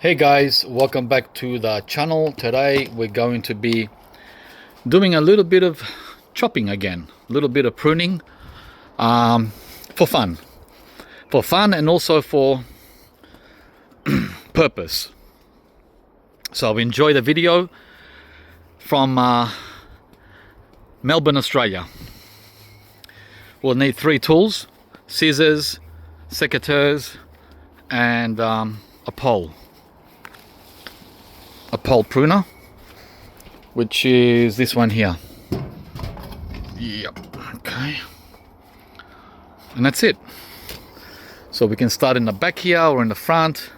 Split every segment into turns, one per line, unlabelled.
Hey guys, welcome back to the channel. Today we're going to be doing a little bit of chopping again, a little bit of pruning for fun and also for purpose. So enjoy the video from Melbourne, Australia. We'll need 3 tools: scissors, secateurs, and a pole pruner, which is this one here. Yep. Okay, and that's it. So we can start in the back here or in the front.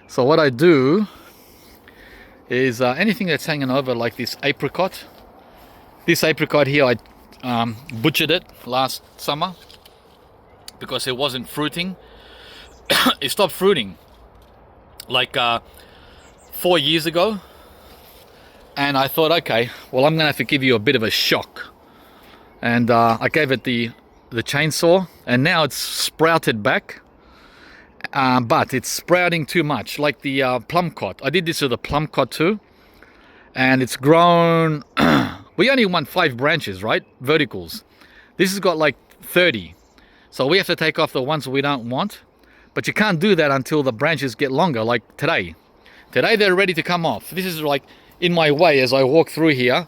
So what I do is anything that's hanging over, like this apricot. This apricot here, I butchered it last summer because it wasn't fruiting. It stopped fruiting like 4 years ago, and I thought, okay, well, I'm gonna have to give you a bit of a shock, and I gave it the chainsaw, and now it's sprouted back, but it's sprouting too much, like the plumcot. I did this with the plumcot too, and it's grown. We only want 5 branches, right, verticals. This has got like 30, so we have to take off the ones we don't want. But you can't do that until the branches get longer, like today. Today they're ready to come off. This is like in my way as I walk through here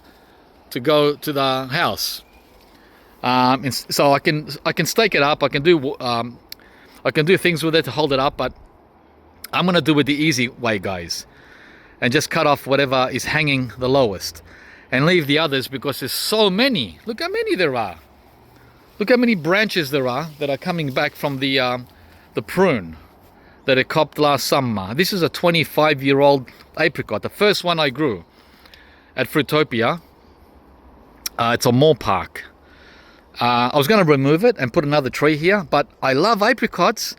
to go to the house. So I can stake it up. I can do things with it to hold it up, but I'm gonna do it the easy way, guys, and just cut off whatever is hanging the lowest, and leave the others because there's so many. Look how many there are. Look how many branches there are that are coming back from the prune that I copped last summer. This is a 25-year-old apricot, the first one I grew at Fruitopia. It's a mall park. I was going to remove it and put another tree here, but I love apricots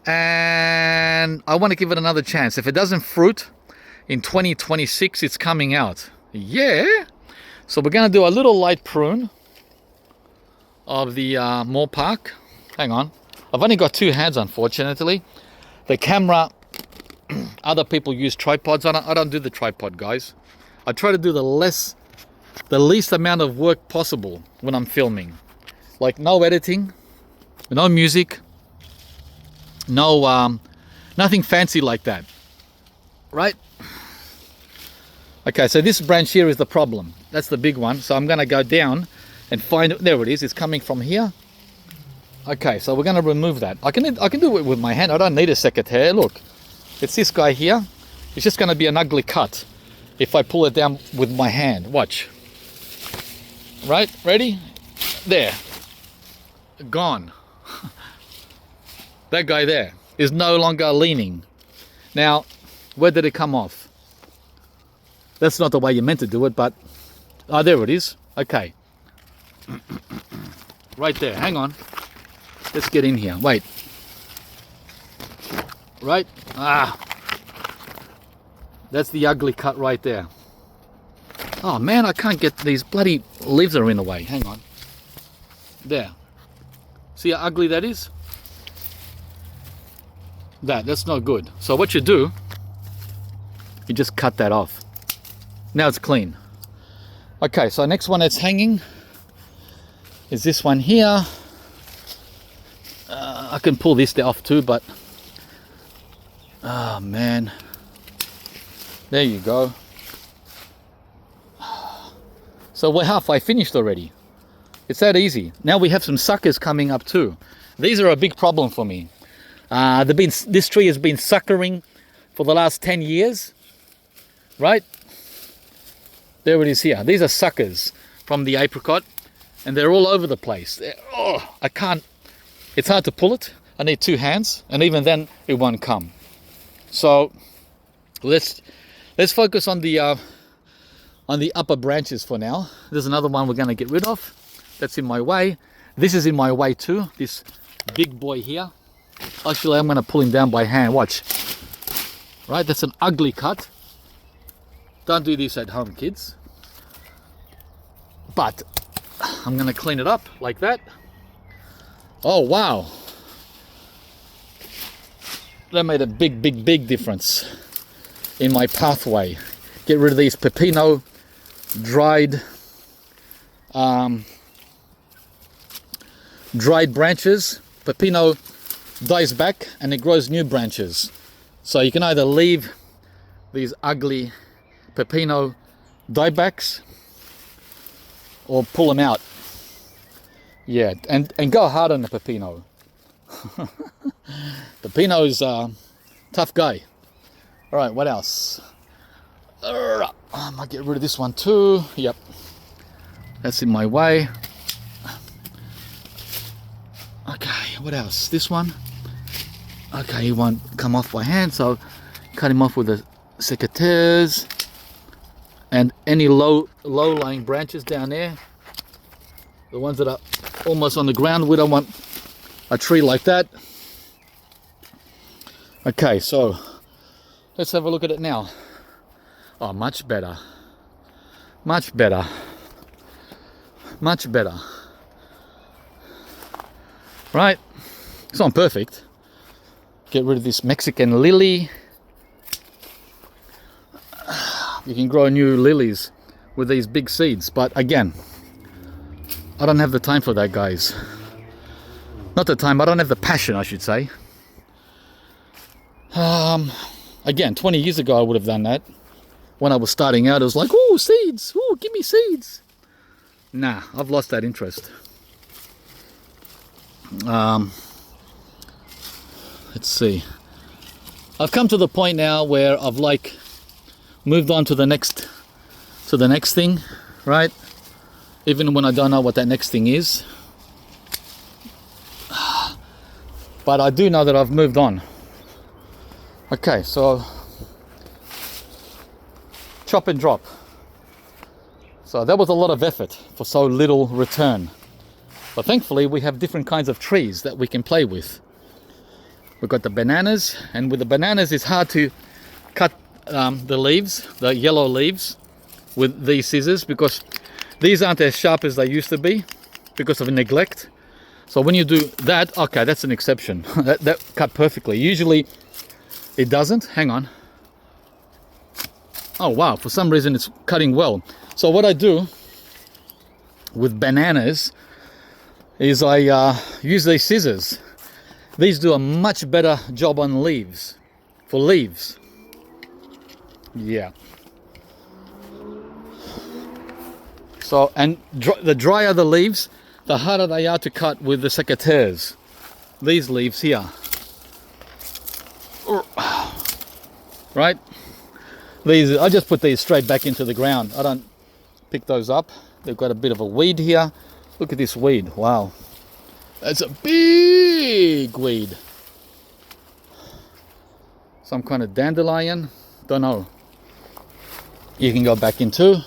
and I want to give it another chance. If it doesn't fruit in 2026, it's coming out. Yeah. So we're going to do a little light prune of the mall park. Hang on. I've only got 2 hands, unfortunately. The camera, other people use tripods on it. I don't do the tripod, guys. I try to do the least amount of work possible when I'm filming. Like no editing, no music, no nothing fancy like that. Right? Okay, so this branch here is the problem. That's the big one. So I'm gonna go down and find it. There it is. It's coming from here. Okay, so we're going to remove that. I can do it with my hand. I don't need a secateur. Look, it's this guy here. It's just going to be an ugly cut if I pull it down with my hand. Watch. Right? Ready? There. Gone. That guy there is no longer leaning. Now, where did it come off? That's not the way you meant to do it, but... Oh, there it is. Okay. Right there. Hang on. Let's get in here. Wait. Right? That's the ugly cut right there. Oh man, I can't get these bloody leaves are in the way. Hang on. There. See how ugly that is? That's not good. So what you do, you just cut that off. Now it's clean. Okay, so next one that's hanging is this one here. I can pull this off too, but oh man, there you go. So we're halfway finished already. It's that easy. Now we have some suckers coming up too. These are a big problem for me. This tree has been suckering for the last 10 years, right? There it is here. These are suckers from the apricot, and they're all over the place. I can't. It's hard to pull it. I need 2 hands, and even then it won't come. So let's focus on the upper branches for now. There's another one we're going to get rid of. That's in my way. This is in my way too. This big boy here. Actually, I'm going to pull him down by hand. Watch. Right, that's an ugly cut. Don't do this at home, kids. But I'm going to clean it up like that. Oh wow, that made a big difference. in my pathway. Get rid of these pepino dried branches. Pepino dies back and it grows new branches. So you can either leave these ugly pepino diebacks or pull them out. Yeah, and go hard on the pepino. Pepino's a tough guy. All right, what else? I might get rid of this one too. Yep, that's in my way. Okay, what else? This one. Okay, he won't come off by hand, so cut him off with the secateurs. And any low-lying branches down there, the ones that are almost on the ground, we don't want a tree like that. Okay, so let's have a look at it now. Oh, much better. Much better. Much better. Right, it's not perfect. Get rid of this Mexican lily. You can grow new lilies with these big seeds, but again, I don't have the time for that, guys. Not the time, I don't have the passion, I should say. Again, 20 years ago I would have done that. When I was starting out, it was like, oh, seeds, oh, give me seeds. Nah, I've lost that interest. Let's see. I've come to the point now where I've moved on to the next thing, right? Even when I don't know what that next thing is. But I do know that I've moved on. Okay, so chop and drop. So that was a lot of effort for so little return. But thankfully we have different kinds of trees that we can play with. We've got the bananas, and with the bananas it's hard to cut the leaves, the yellow leaves, with these scissors, because these aren't as sharp as they used to be because of neglect. So when you do that, okay, that's an exception. that cut perfectly. Usually it doesn't. Hang on. Oh wow, for some reason it's cutting well. So what I do with bananas is I use these scissors. These do a much better job on leaves, for leaves. Yeah. So, and the drier the leaves, the harder they are to cut with the secateurs. These leaves here. Right? These, I just put these straight back into the ground. I don't pick those up. They've got a bit of a weed here. Look at this weed. Wow. That's a big weed. Some kind of dandelion. Don't know. You can go back into.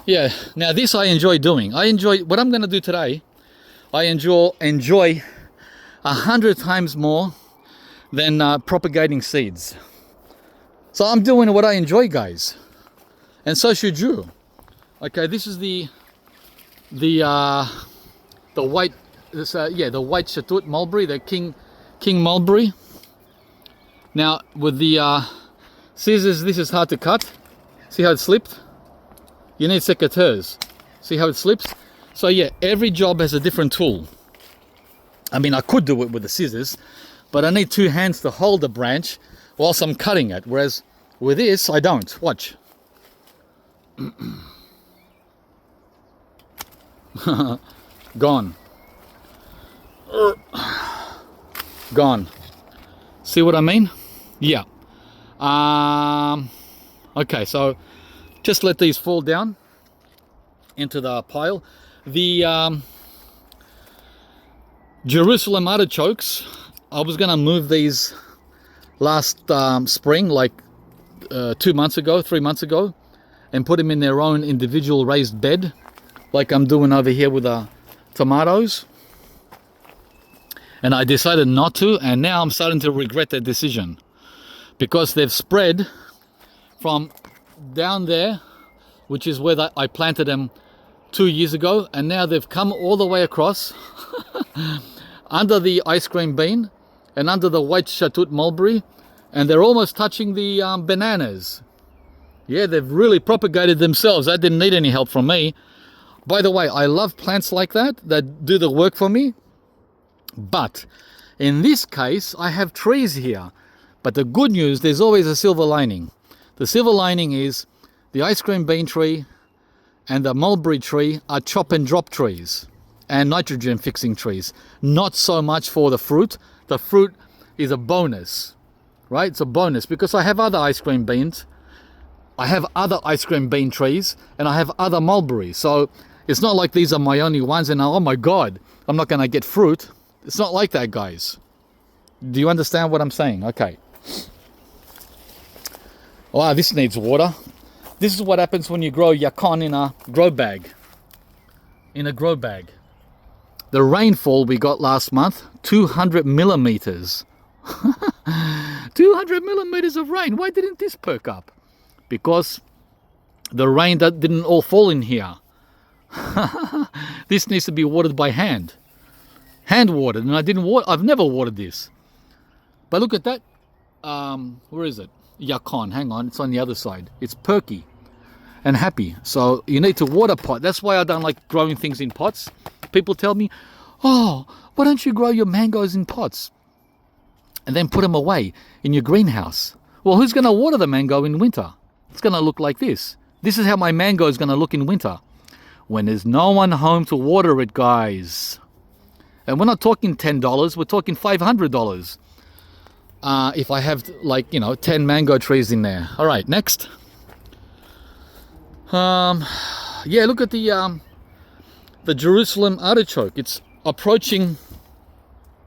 Yeah, now this I enjoy doing. I enjoy, what I'm going to do today, I enjoy 100 times more than propagating seeds. So I'm doing what I enjoy, guys. And so should you. Okay, this is the white, the white sapote mulberry, the king mulberry. Now with the scissors, this is hard to cut. See how it slipped? You need secateurs. See how it slips? So yeah, every job has a different tool. I mean, I could do it with the scissors, but I need two hands to hold the branch whilst I'm cutting it. Whereas with this, I don't. Watch. Gone. Gone. See what I mean? Yeah. Okay, so just let these fall down into the pile. The Jerusalem artichokes, I was going to move these last spring, like 2 months ago, 3 months ago, and put them in their own individual raised bed, like I'm doing over here with the tomatoes. And I decided not to, and now I'm starting to regret that decision, because they've spread from down there, which is where I planted them 2 years ago, and now they've come all the way across under the ice cream bean and under the white sapote mulberry, And they're almost touching the bananas. Yeah, they've really propagated themselves. That didn't need any help from me. By the way, I love plants like that do the work for me. But in this case, I have trees here. But the good news, there's always a silver lining. The silver lining is the ice cream bean tree and the mulberry tree are chop and drop trees and nitrogen fixing trees. Not so much for the fruit. The fruit is a bonus, right? It's a bonus because I have other ice cream beans. I have other ice cream bean trees and I have other mulberries. So it's not like these are my only ones and oh my God, I'm not going to get fruit. It's not like that, guys. Do you understand what I'm saying? Okay. Wow, this needs water. This is what happens when you grow yacon in a grow bag. In a grow bag. The rainfall we got last month, 200 millimeters. 200 millimeters of rain. Why didn't this perk up? Because the rain that didn't all fall in here. This needs to be watered by hand. Hand watered, and I've never watered this. But look at that. Where is it? Yacon, hang on, it's on the other side. It's perky and happy. So you need to water pot. That's why I don't like growing things in pots. People tell me, oh, why don't you grow your mangoes in pots and then put them away in your greenhouse? Well, who's going to water the mango in winter? It's going to look like this. This is how my mango is going to look in winter. When there's no one home to water it, guys. And we're not talking $10, we're talking $500. If I have, like, 10 mango trees in there. All right, next. Yeah, look at the Jerusalem artichoke. It's approaching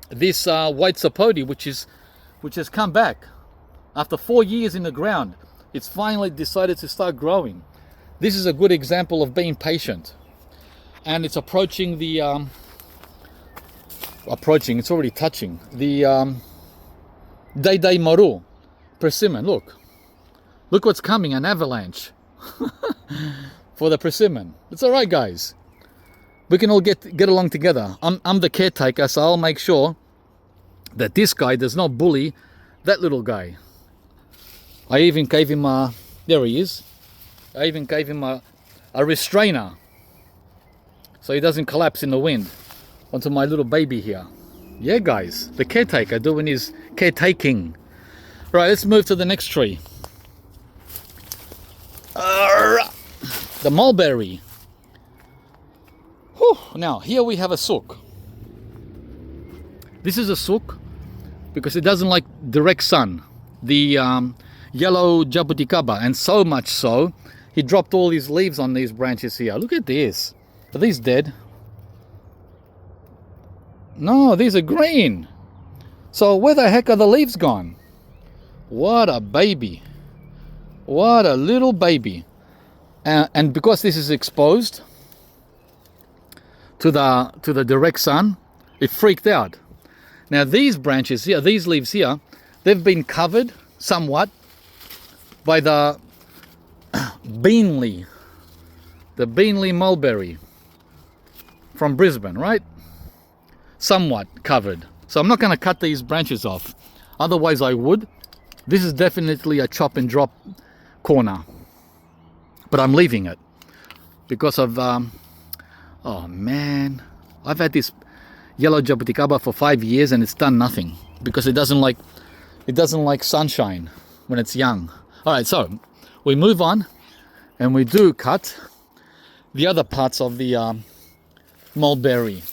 this white sapote, which has come back after 4 years in the ground. It's finally decided to start growing. This is a good example of being patient, and it's approaching the it's already touching the Day Moru persimmon. Look what's coming, an avalanche for the persimmon. It's all right, guys. We can all get along together. I'm the caretaker, so I'll make sure that this guy does not bully that little guy. I even gave him there he is. I even gave him a restrainer so he doesn't collapse in the wind onto my little baby here. Yeah, guys, the caretaker doing his caretaking. Right, let's move to the next tree. The mulberry. Whew. Now, here we have a sook. This is a sook because it doesn't like direct sun. The yellow jabuticaba, and so much so, he dropped all his leaves on these branches here. Look at this. Are these dead? No, these are green. So where the heck are the leaves gone? What a baby. What a little baby. And because this is exposed to the direct sun, it freaked out. Now these branches here, these leaves here, they've been covered somewhat by the Beanley mulberry from Brisbane, right? Somewhat covered. So I'm not going to cut these branches off. Otherwise I would. This is definitely a chop and drop corner. But I'm leaving it because of, oh man, I've had this yellow jabuticaba for 5 years and it's done nothing because it doesn't like sunshine when it's young. All right, so we move on and we do cut the other parts of the mulberry.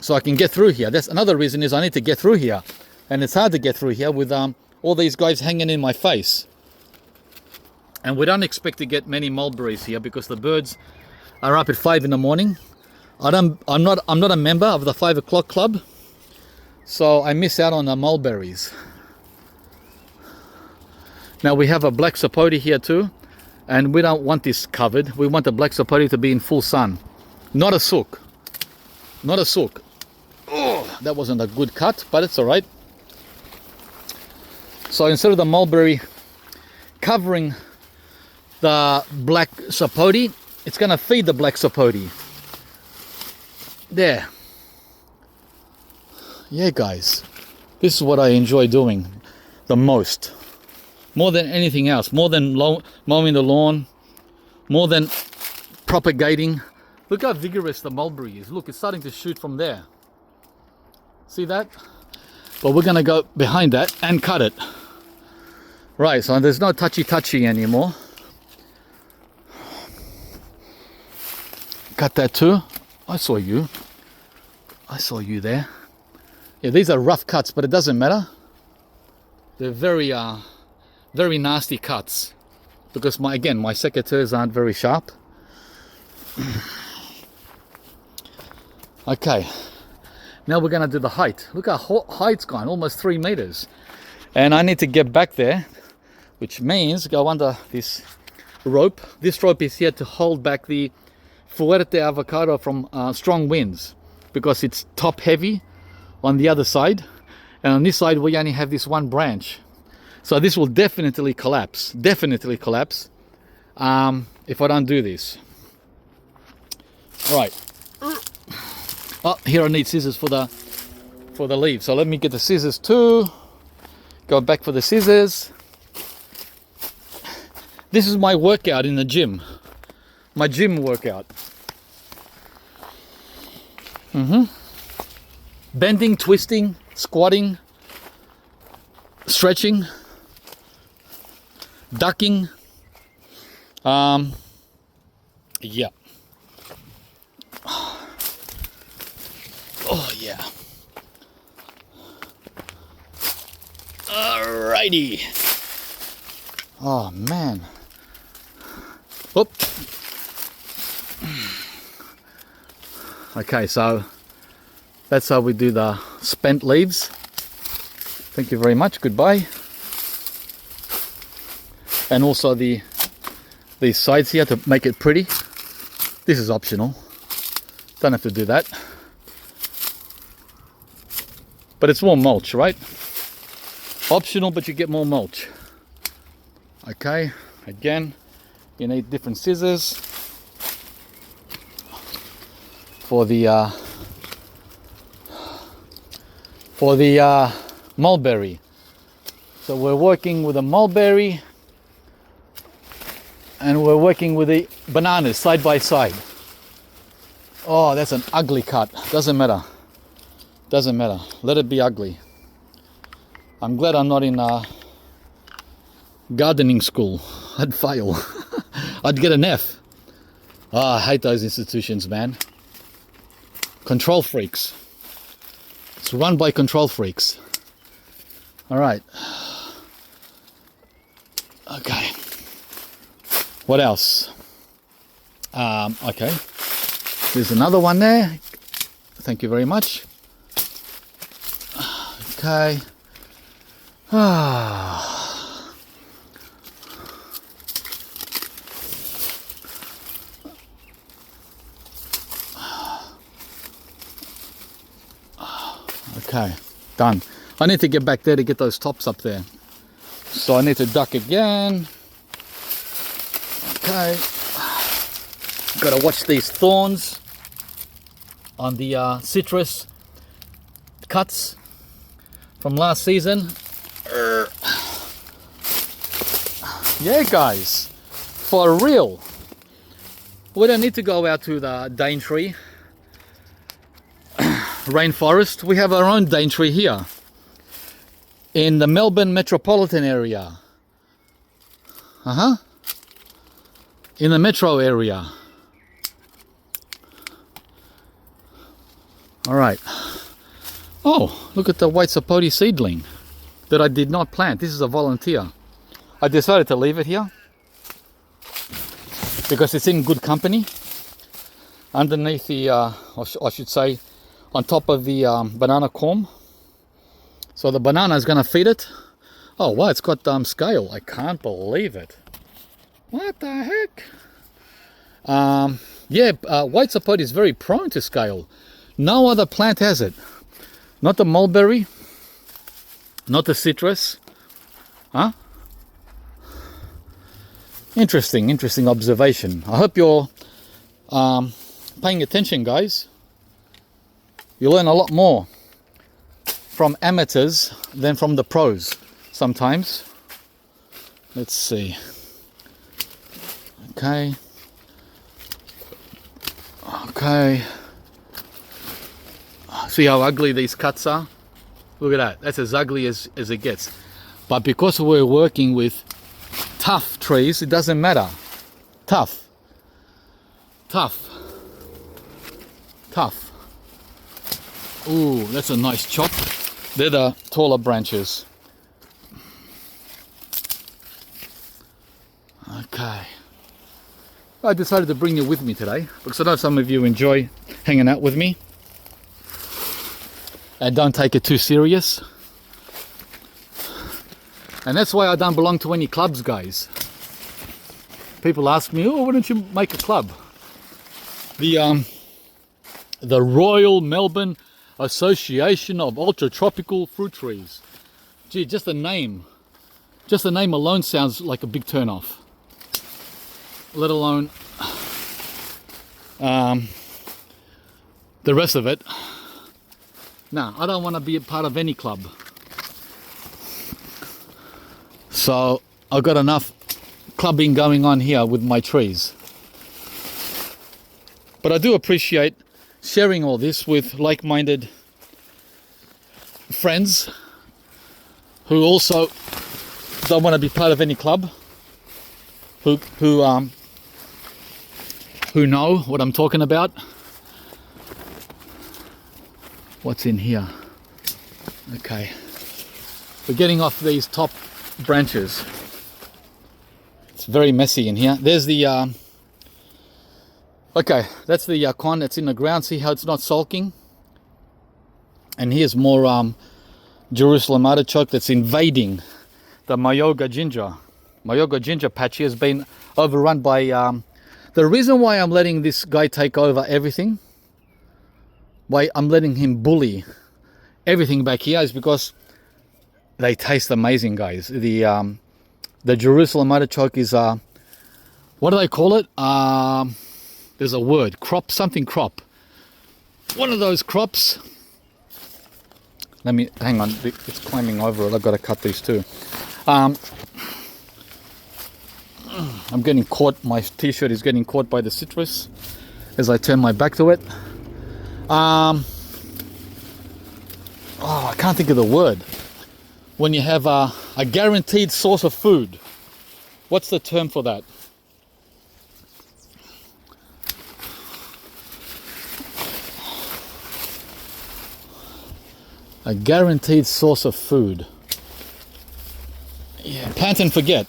So I can get through here. That's another reason is I need to get through here, and it's hard to get through here with all these guys hanging in my face. And we don't expect to get many mulberries here because the birds are up at 5 in the morning. I'm not a member of the 5 o'clock club, so I miss out on the mulberries. Now we have a black sapote here too, and we don't want this covered. We want the black sapote to be in full sun. Not a sook. Not a sook. Oh, that wasn't a good cut, but it's all right. So instead of the mulberry covering the black sapote, it's going to feed the black sapote. There. Yeah, guys, this is what I enjoy doing the most. More than anything else. More than mowing the lawn. More than propagating. Look how vigorous the mulberry is. Look, it's starting to shoot from there. See that? But we're going to go behind that and cut it. Right, so there's no touchy anymore. Cut that too. I saw you. I saw you there. Yeah, these are rough cuts, but it doesn't matter. They're very nasty cuts. Because my secateurs aren't very sharp. Okay. Now we're going to do the height. Look how height's gone, almost 3 meters. And I need to get back there, which means go under this rope. This rope is here to hold back the Fuerte avocado from strong winds, because it's top heavy on the other side, and on this side we only have this one branch, so this will definitely collapse if I don't do this. All right. Oh, here I need scissors for the leaves, so let me get the scissors too. Go back for the scissors. This is my workout in the gym. My gym workout. Bending, twisting, squatting, stretching, ducking. Yeah. Oh yeah. Alrighty. Oh man. Oop. Okay, so that's how we do the spent leaves. Thank you very much. Goodbye. And also these sides here to make it pretty. This is optional. Don't have to do that. But it's more mulch, right? Optional, but you get more mulch. Okay, again, you need different scissors for the mulberry. So we're working with a mulberry and we're working with the bananas side by side. Oh, that's an ugly cut. Doesn't matter. Doesn't matter. Let it be ugly. I'm glad I'm not in gardening school. I'd fail. I'd get an F. I hate those institutions, man. Control freaks. It's run by control freaks. All right. Okay. What else? Okay. There's another one there. Thank you very much. Okay. Okay, done. I need to get back there to get those tops up there. So I need to duck again. Okay. Got to watch these thorns on the citrus cuts from last season. Yeah, guys, for real. We don't need to go out to the Daintree rainforest. We have our own Daintree here in the Melbourne metropolitan area. In the metro area. All right. Oh, look at the white sapote seedling that I did not plant. This is a volunteer. I decided to leave it here because it's in good company underneath the, I should say, on top of the banana corm. So the banana is going to feed it. Oh, wow, it's got scale. I can't believe it. What the heck? Yeah, white sapote is very prone to scale. No other plant has it. Not the mulberry, not the citrus. Huh? Interesting observation. I hope you're paying attention, guys. You'll learn a lot more from amateurs than from the pros sometimes. Let's see. Okay. Okay. See how ugly these cuts are? Look at that. That's as ugly as it gets. But because we're working with tough trees, it doesn't matter. Tough. Tough. Tough. Ooh, that's a nice chop. They're the taller branches. Okay. I decided to bring you with me today because I know some of you enjoy hanging out with me. And don't take it too serious. And that's why I don't belong to any clubs, guys. People ask me, oh, why don't you make a club? The Royal Melbourne Association of Ultra Tropical Fruit Trees. Gee, just the name alone sounds like a big turn off. Let alone the rest of it. No, I don't want to be a part of any club. So I've got enough clubbing going on here with my trees. But I do appreciate sharing all this with like-minded friends who also don't want to be part of any club, who know what I'm talking about. What's in here? Okay, we're getting off these top branches. It's very messy in here. There's the okay, that's the con that's in the ground. See how it's not sulking? And here's more Jerusalem artichoke that's invading the Mayoga ginger. Mayoga ginger patch has been overrun by the reason why I'm letting this guy take over everything, why I'm letting him bully everything back here, is because they taste amazing, guys. The Jerusalem artichoke is what do they call it? There's a word, something crop. One of those crops. Let me hang on. It's climbing over it. I've got to cut these too. I'm getting caught. My t-shirt is getting caught by the citrus as I turn my back to it. Oh, I can't think of the word. When you have a guaranteed source of food, what's the term for that? A guaranteed source of food. Yeah, plant and forget.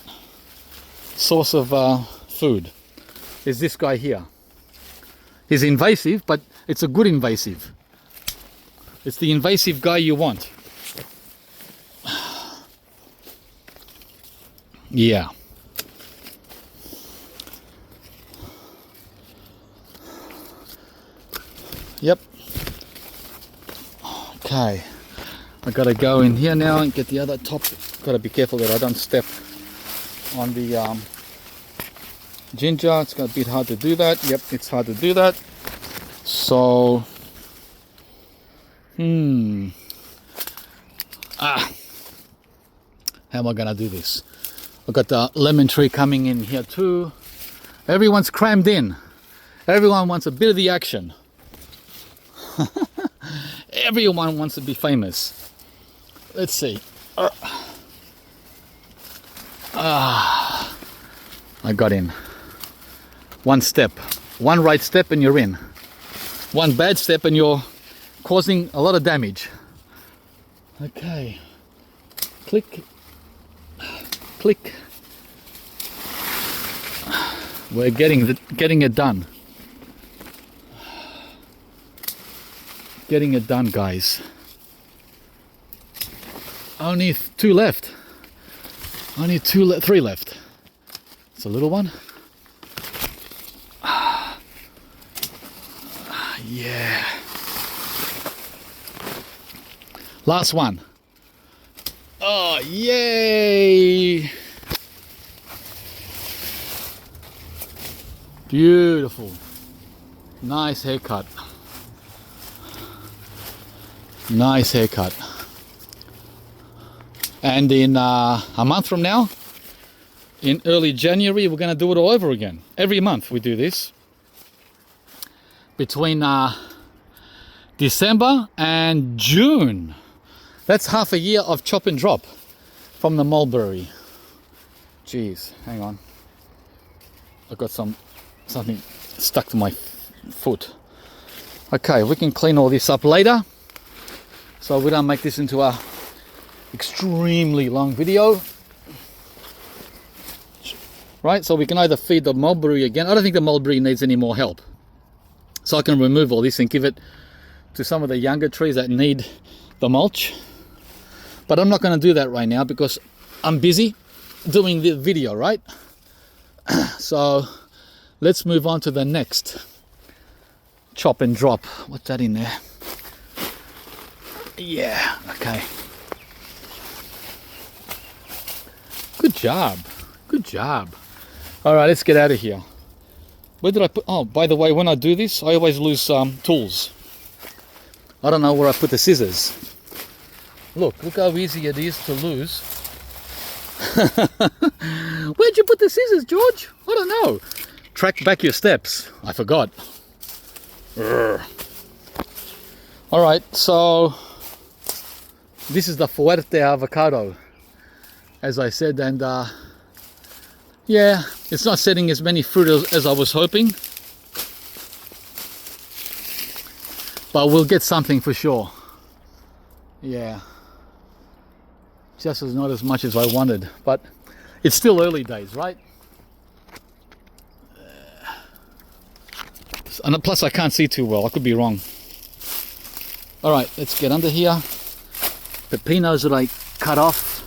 Source of food is this guy here. He's invasive, but it's a good invasive. It's the invasive guy you want. Yeah. Yep. Okay. I gotta go in here now and get the other top. Gotta be careful that I don't step on the ginger. It's a bit hard to do that. Yep, it's hard to do that. So, how am I gonna do this? I've got the lemon tree coming in here too. Everyone's crammed in. Everyone wants a bit of the action. Everyone wants to be famous. Let's see. I got in. One step. One right step and you're in. One bad step and you're causing a lot of damage. Okay. Click. Click. We're getting it done. Getting it done, guys. Only 2 left. Only 3 left. It's a little one. Yeah. Last one. Oh, yay! Beautiful. Nice haircut. Nice haircut. And in a month from now, in early January, we're going to do it all over again. Every month we do this. Between December and June. That's half a year of chop and drop from the mulberry. Jeez, hang on. I've got something stuck to my foot. Okay, we can clean all this up later, so we don't make this into a extremely long video. Right, so we can either feed the mulberry again. I don't think the mulberry needs any more help. So I can remove all this and give it to some of the younger trees that need the mulch. But I'm not going to do that right now because I'm busy doing the video, right? So let's move on to the next chop and drop. What's that in there? Yeah, okay. Good job. Good job. All right, let's get out of here. Where did I put? Oh, by the way, when I do this, I always lose tools. I don't know where I put the scissors. Look how easy it is to lose. Where'd you put the scissors, George? I don't know. Track back your steps. I forgot. All right, so this is the fuerte avocado, as I said, and yeah, it's not setting as many fruit as I was hoping, but we'll get something for sure. Yeah, just as not as much as I wanted, but it's still early days, right? And plus I can't see too well, I could be wrong. All right, let's get under here. Pepinos that I cut off,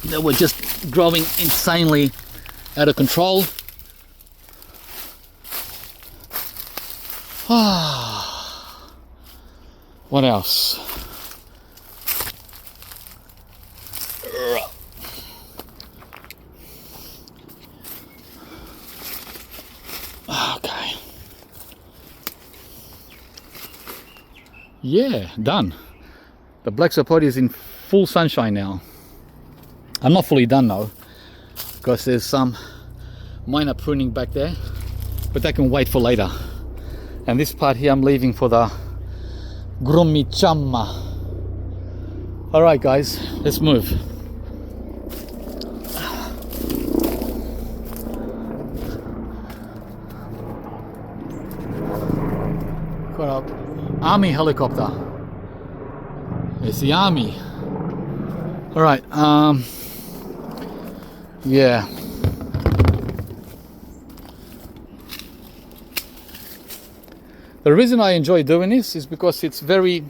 that were just growing insanely out of control. What else? Okay. Yeah, done. The black sapote is in full sunshine now. I'm not fully done though, because there's some minor pruning back there, but that can wait for later. And this part here I'm leaving for the grumichama. All right guys, let's move. Got an army helicopter. It's the army. All right, yeah. The reason I enjoy doing this is because it's very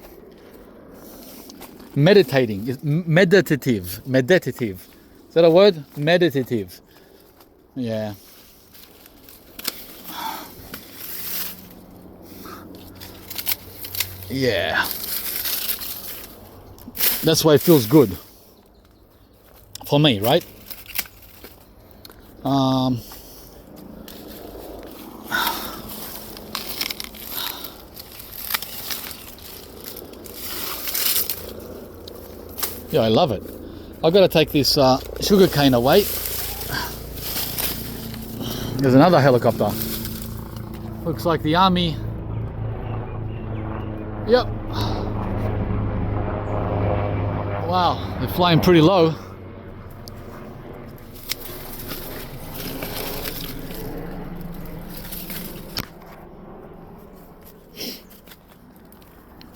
meditating. It's meditative. Meditative. Is that a word? Meditative. Yeah. Yeah. That's why it feels good. For me, right? Yeah, I love it. I've got to take this sugar cane away. There's another helicopter. Looks like the army. Yep. Wow, they're flying pretty low.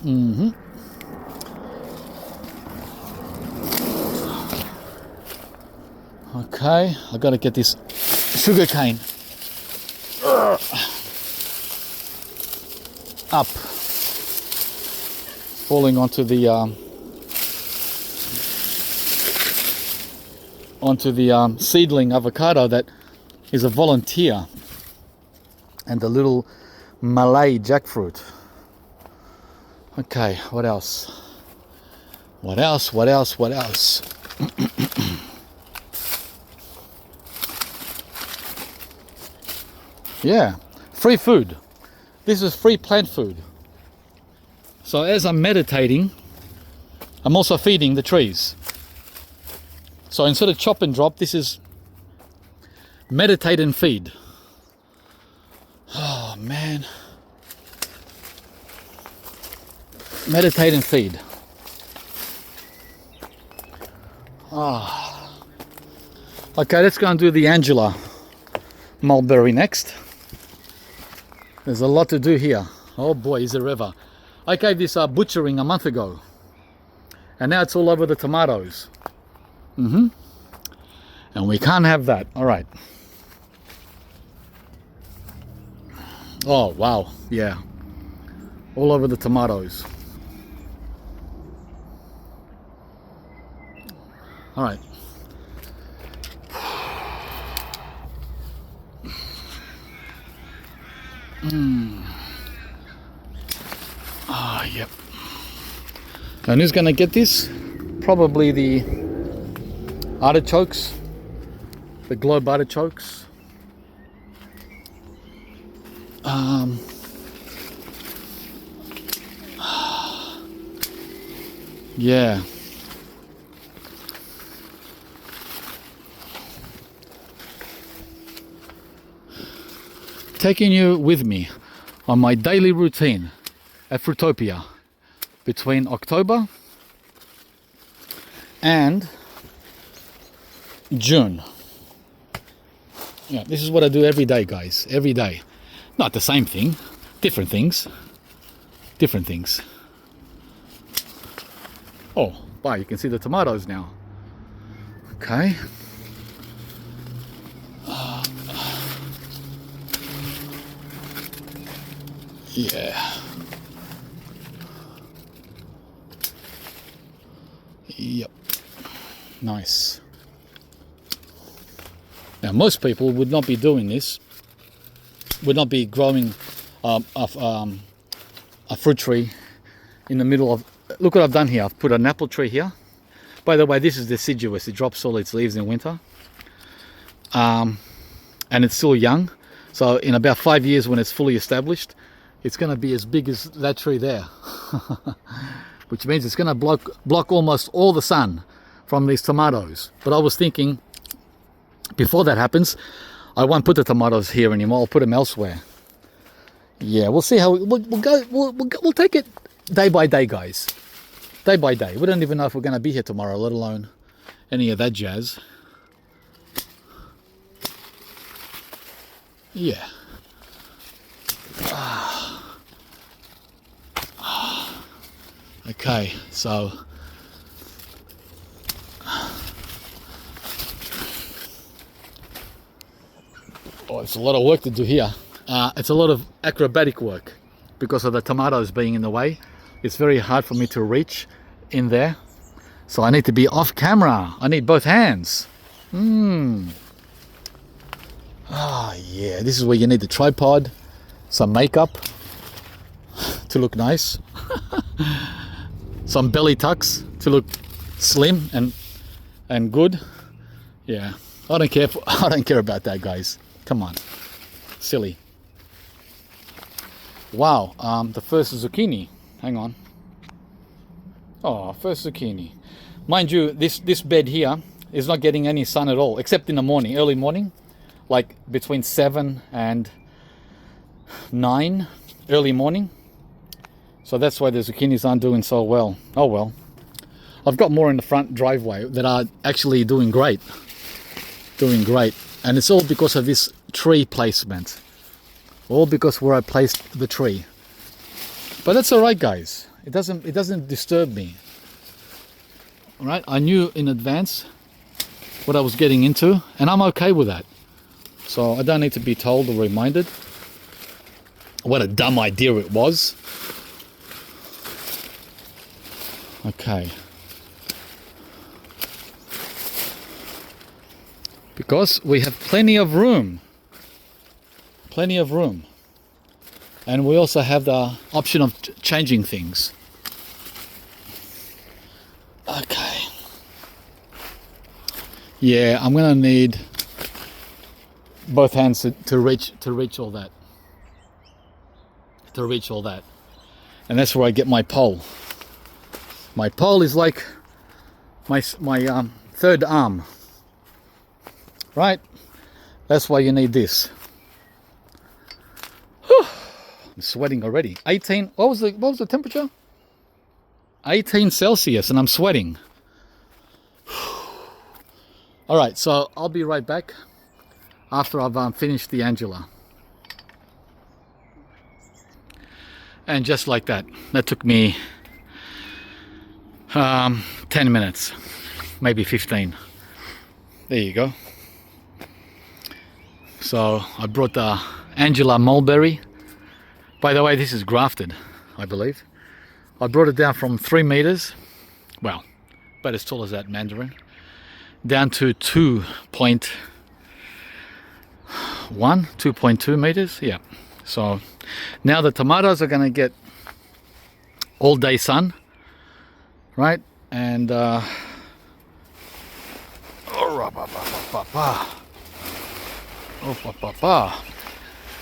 Mm-hmm. Okay, I've got to get this sugar cane up, falling onto the seedling avocado that is a volunteer, and the little Malay jackfruit. Okay, what else? What else? What else? What else? Yeah, free food. This is free plant food. So as I'm meditating, I'm also feeding the trees. So instead of chop and drop, this is meditate and feed. Oh man. Meditate and feed. Ah. Okay, let's go and do the Angela Mulberry next. There's a lot to do here. Oh boy, is there ever. I gave this butchering a month ago. And now it's all over the tomatoes. And we can't have that. All right. Oh, wow. Yeah. All over the tomatoes. All right. Ah, yep. And who's going to get this? Probably the artichokes. The globe artichokes. Yeah. Taking you with me on my daily routine at Fruitopia between October and June. Yeah, this is what I do every day, guys. Every day. Not the same thing. Different things. Different things. Oh, wow, you can see the tomatoes now. Okay. Yeah. Yep. Nice. Now, most people would not be doing this. Would not be growing a fruit tree in the middle of... Look what I've done here. I've put an apple tree here. By the way, this is deciduous. It drops all its leaves in winter. And it's still young. So in about 5 years when it's fully established, it's going to be as big as that tree there. Which means it's going to block almost all the sun from these tomatoes. But I was thinking, before that happens, I won't put the tomatoes here anymore. I'll put them elsewhere. Yeah, we'll see how we'll go. We'll take it day by day, guys. Day by day. We don't even know if we're going to be here tomorrow, let alone any of that jazz. Yeah. Okay, so it's a lot of work to do here. It's a lot of acrobatic work because of the tomatoes being in the way. It's very hard for me to reach in there. So I need to be off camera. I need both hands. Yeah, this is where you need the tripod, some makeup to look nice, some belly tucks to look slim and good. Yeah, I don't care about that, guys. Come on, silly. Wow, the first zucchini. Hang on. Oh, first zucchini. Mind you, this bed here is not getting any sun at all, except in the morning, early morning, like between 7 and 9, early morning. So that's why the zucchinis aren't doing so well. Oh well. I've got more in the front driveway that are actually doing great. Doing great. And it's all because of this tree placement. All because where I placed the tree. But that's alright, guys. It doesn't disturb me. Alright, I knew in advance what I was getting into, and I'm okay with that. So I don't need to be told or reminded what a dumb idea it was. Okay. Because we have plenty of room. Plenty of room. And we also have the option of changing things. Okay. Yeah, I'm gonna need both hands to reach all that. To reach all that. And that's where I get my pole. My pole is like my third arm. Right? That's why you need this. Whew. I'm sweating already. 18, what was the temperature? 18 Celsius, and I'm sweating. All right, so I'll be right back after I've finished the Angela. And just like that, that took me 10 minutes, maybe 15. There you go. So I brought the Angela Mulberry. By the way, this is grafted, I believe. I brought it down from 3 meters, well, about as tall as that mandarin, down to 2.2 meters. Yeah. So now the tomatoes are going to get all day sun, right? And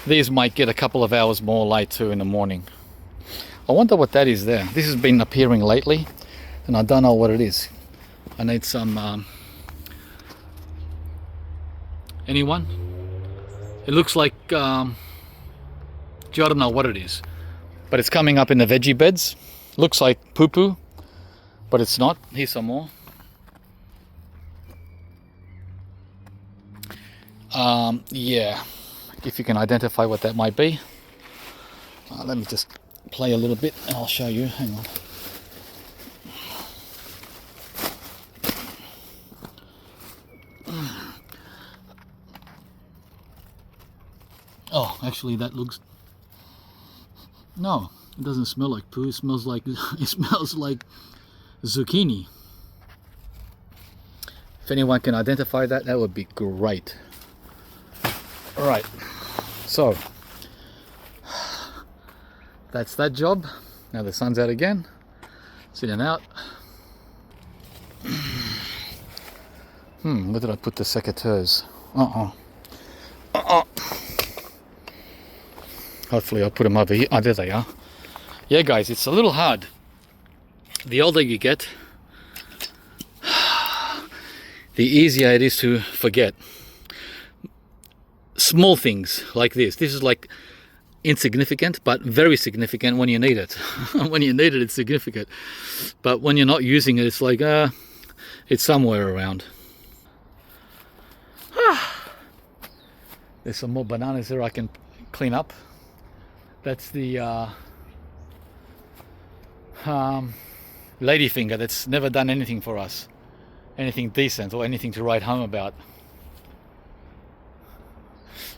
these might get a couple of hours more light too in the morning. I wonder what that is there. This has been appearing lately and I don't know what it is. I need some anyone? It looks like I don't know what it is, but it's coming up in the veggie beds. Looks like poo-poo, but it's not. Here's some more. Yeah, if you can identify what that might be. Let me just play a little bit and I'll show you. Hang on. Oh, actually that looks... No, it doesn't smell like poo. It smells like zucchini. If anyone can identify that, that would be great. All right, so that's that job. Now the sun's out again. Sitting out. Where did I put the secateurs? Hopefully I'll put them over here. Oh, there they are. Yeah, guys, it's a little hard. The older you get, the easier it is to forget. Small things like this. This is like insignificant, but very significant when you need it. When you need it, it's significant. But when you're not using it, it's like, it's somewhere around. There's some more bananas there I can clean up. That's the ladyfinger that's never done anything for us. Anything decent or anything to write home about.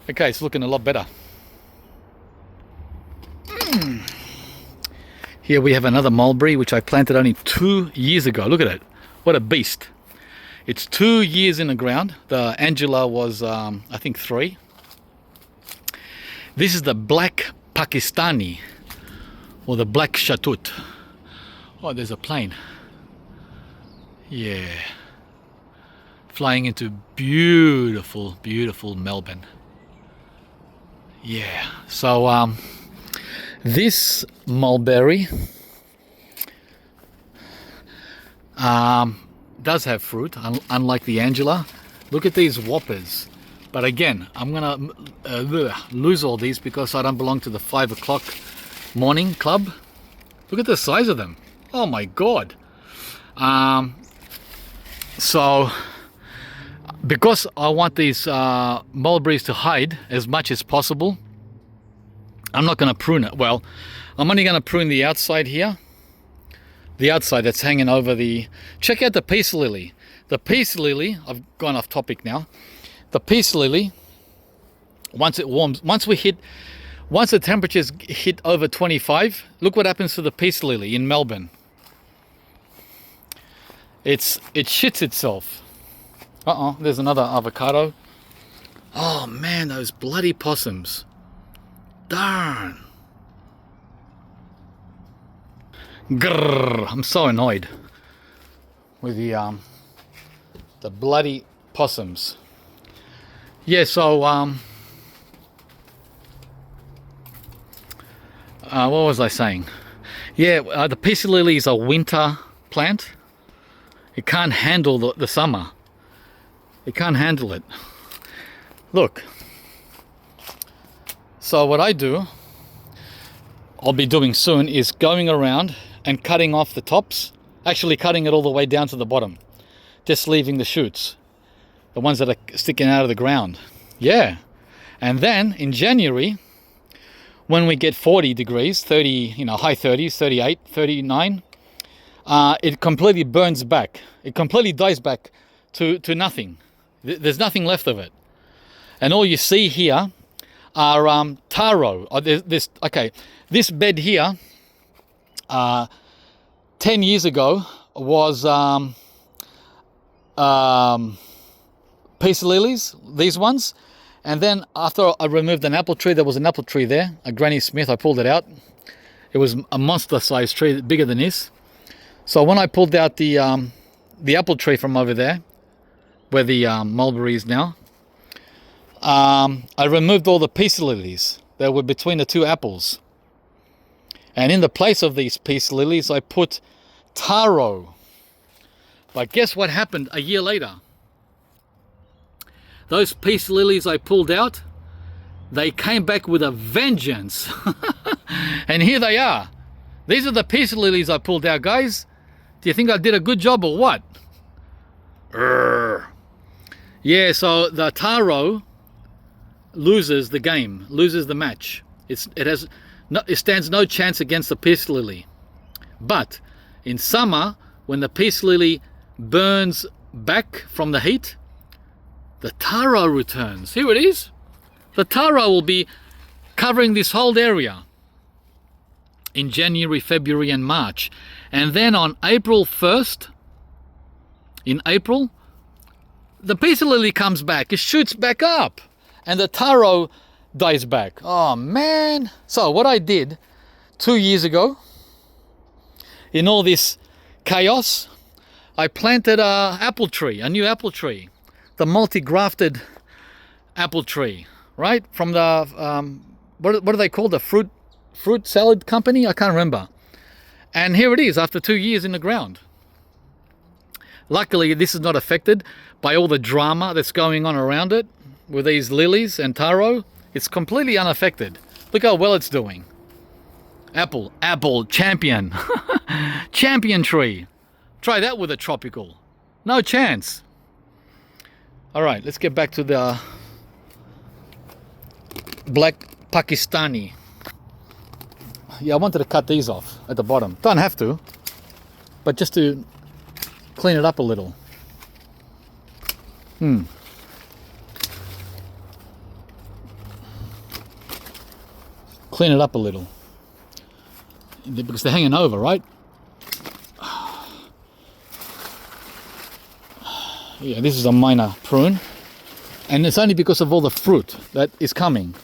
Okay, it's looking a lot better. Here we have another mulberry which I planted only 2 years ago. Look at it. What a beast. It's 2 years in the ground. The Angela was I think 3. This is the black Pakistani or the black Shatut. Oh, there's a plane. Yeah. Flying into beautiful, beautiful Melbourne. Yeah. So this mulberry does have fruit, unlike the Angela. Look at these whoppers. But again, I'm gonna lose all these because I don't belong to the 5 o'clock morning club. Look at the size of them. Oh my God. So because I want these mulberries to hide as much as possible, I'm not going to prune it. Well, I'm only going to prune the outside here. The outside that's hanging over the... Check out the peace lily. The peace lily, I've gone off topic now. The peace lily, once it warms, once the temperatures hit over 25, look what happens to the peace lily in Melbourne. It shits itself. There's another avocado. Oh man, those bloody possums. Darn. Grrr, I'm so annoyed with the bloody possums. Yeah, so what was I saying? Yeah, the peace lily is a winter plant. It can't handle the summer. It can't handle it. Look. So what I do, I'll be doing soon, is going around and cutting off the tops. Actually cutting it all the way down to the bottom. Just leaving the shoots. The ones that are sticking out of the ground. Yeah. And then in January, when we get 40 degrees, 30, high 30s, 38, 39, it completely burns back. It completely dies back to nothing. There's nothing left of it. And all you see here are taro. This bed here, 10 years ago was peace lilies, these ones. And then after I removed an apple tree, there was an apple tree there, a Granny Smith. I pulled it out. It was a monster-sized tree, bigger than this. So when I pulled out the apple tree from over there, where the mulberry is now, I removed all the peace lilies that were between the two apples. And in the place of these peace lilies, I put taro. But guess what happened a year later? Those peace lilies I pulled out, they came back with a vengeance. And here they are. These are the peace lilies I pulled out, guys. Do you think I did a good job or what? Yeah, so the taro loses the game, loses the match. It stands no chance against the peace lily. But in summer, when the peace lily burns back from the heat, the taro returns. Here it is. The taro will be covering this whole area in January, February and March. And then on April 1st, in April, the peace lily comes back. It shoots back up. And the taro dies back. Oh, man. So what I did 2 years ago, in all this chaos, I planted a apple tree, a new apple tree. The multi-grafted apple tree, right? From the, what do they call the fruit salad company? I can't remember. And here it is after 2 years in the ground. Luckily, this is not affected by all the drama that's going on around it with these lilies and taro. It's completely unaffected. Look how well it's doing. Apple, champion. Champion tree. Try that with a tropical. No chance. All right, let's get back to the black Pakistani. Yeah, I wanted to cut these off at the bottom. Don't have to, but just to clean it up a little. Clean it up a little. Because they're hanging over, right? Yeah, this is a minor prune. And it's only because of all the fruit that is coming.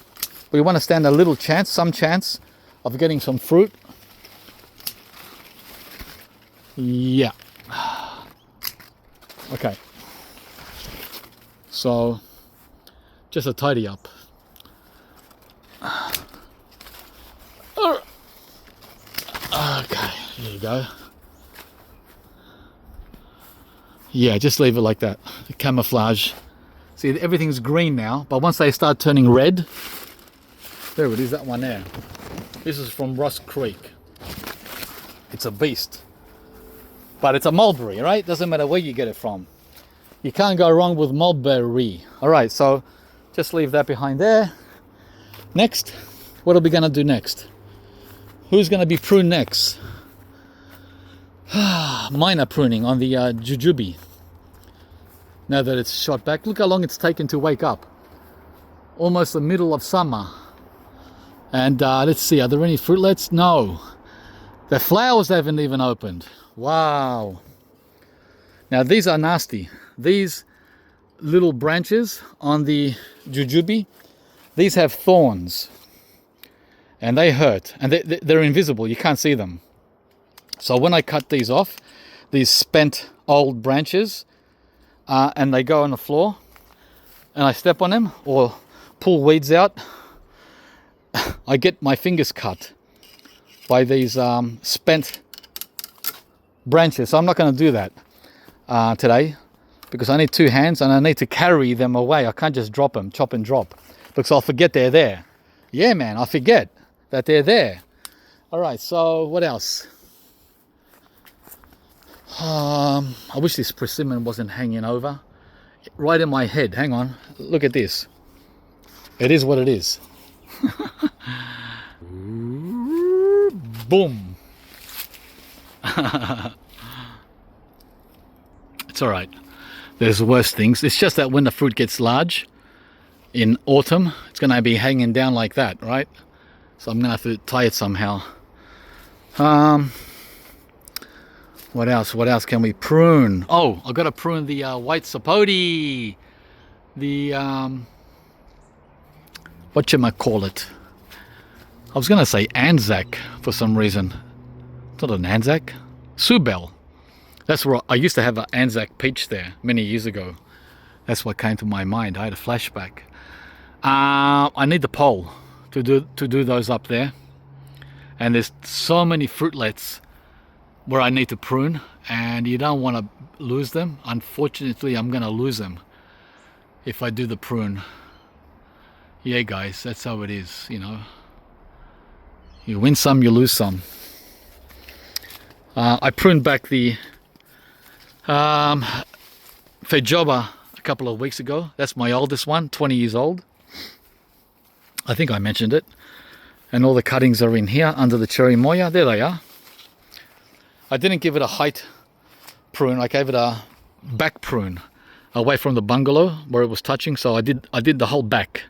We want to stand a little chance, some chance of getting some fruit. Yeah. Okay. So, just a tidy up. Okay, here you go. Yeah, just leave it like that. The camouflage. See, everything's green now, but once they start turning red, there it is, that one there. This is from Ross Creek. It's a beast. But it's a mulberry, right? Doesn't matter where you get it from. You can't go wrong with mulberry. All right, so just leave that behind there. Next, what are we gonna do next? Who's gonna be pruned next? Minor pruning on the jujube. Now that it's shot back, look how long it's taken to wake up. Almost the middle of summer. And let's see, are there any fruitlets? No. The flowers haven't even opened. Wow. Now these are nasty. These little branches on the jujube, these have thorns. And they hurt. And they're invisible, you can't see them. So when I cut these off, these spent old branches, and they go on the floor, and I step on them or pull weeds out, I get my fingers cut by these spent branches. So I'm not going to do that. today, because I need 2 hands and I need to carry them away. I can't just drop them, chop and drop, because I'll forget they're there. Yeah, man, I forget that they're there. All right, so what else? I wish this persimmon wasn't hanging over right in my head. Hang on, look at this. It is what it is. Boom. It's all right. There's worse things. It's just that when the fruit gets large in autumn, it's going to be hanging down like that, right? So I'm going to have to tie it somehow. What else? What else can we prune? Oh, I've got to prune the white sapote. The whatchamacallit. I was going to say Anzac for some reason. It's not an Anzac. Subel. That's where I used to have an Anzac peach there many years ago. That's what came to my mind. I had a flashback. I need the pole to do those up there. And there's so many fruitlets where I need to prune, and you don't want to lose them. Unfortunately, I'm going to lose them if I do the prune. Yeah, guys, that's how it is, you know. You win some, you lose some. I pruned back the feijoa a couple of weeks ago. That's my oldest one, 20 years old. I think I mentioned it. And all the cuttings are in here under the cherry moya. There they are. I didn't give it a height prune. I gave it a back prune away from the bungalow where it was touching. So I did the whole back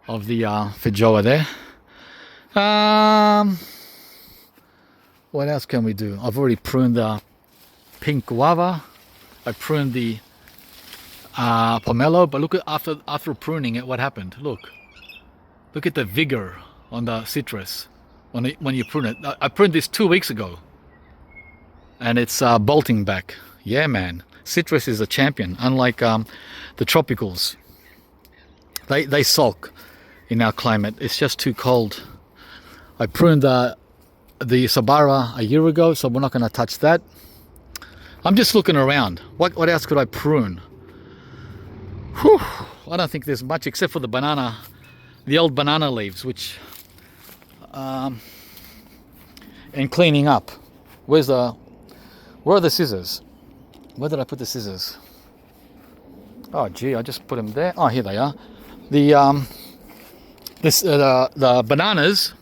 of the feijoa there. What else can we do? I've already pruned the pink guava. I pruned the pomelo. But look at after pruning it, what happened? Look at the vigor on the citrus when you prune it. I pruned this 2 weeks ago, and it's bolting back. Yeah, man, citrus is a champion. Unlike the tropicals, they sulk in our climate. It's just too cold. I pruned the sabara a year ago, so we're not going to touch that. I'm just looking around. What else could I prune? Whew, I don't think there's much except for the banana, the old banana leaves, which and cleaning up. Where are the scissors? Where did I put the scissors? Oh gee, I just put them there. Oh, here they are. The bananas.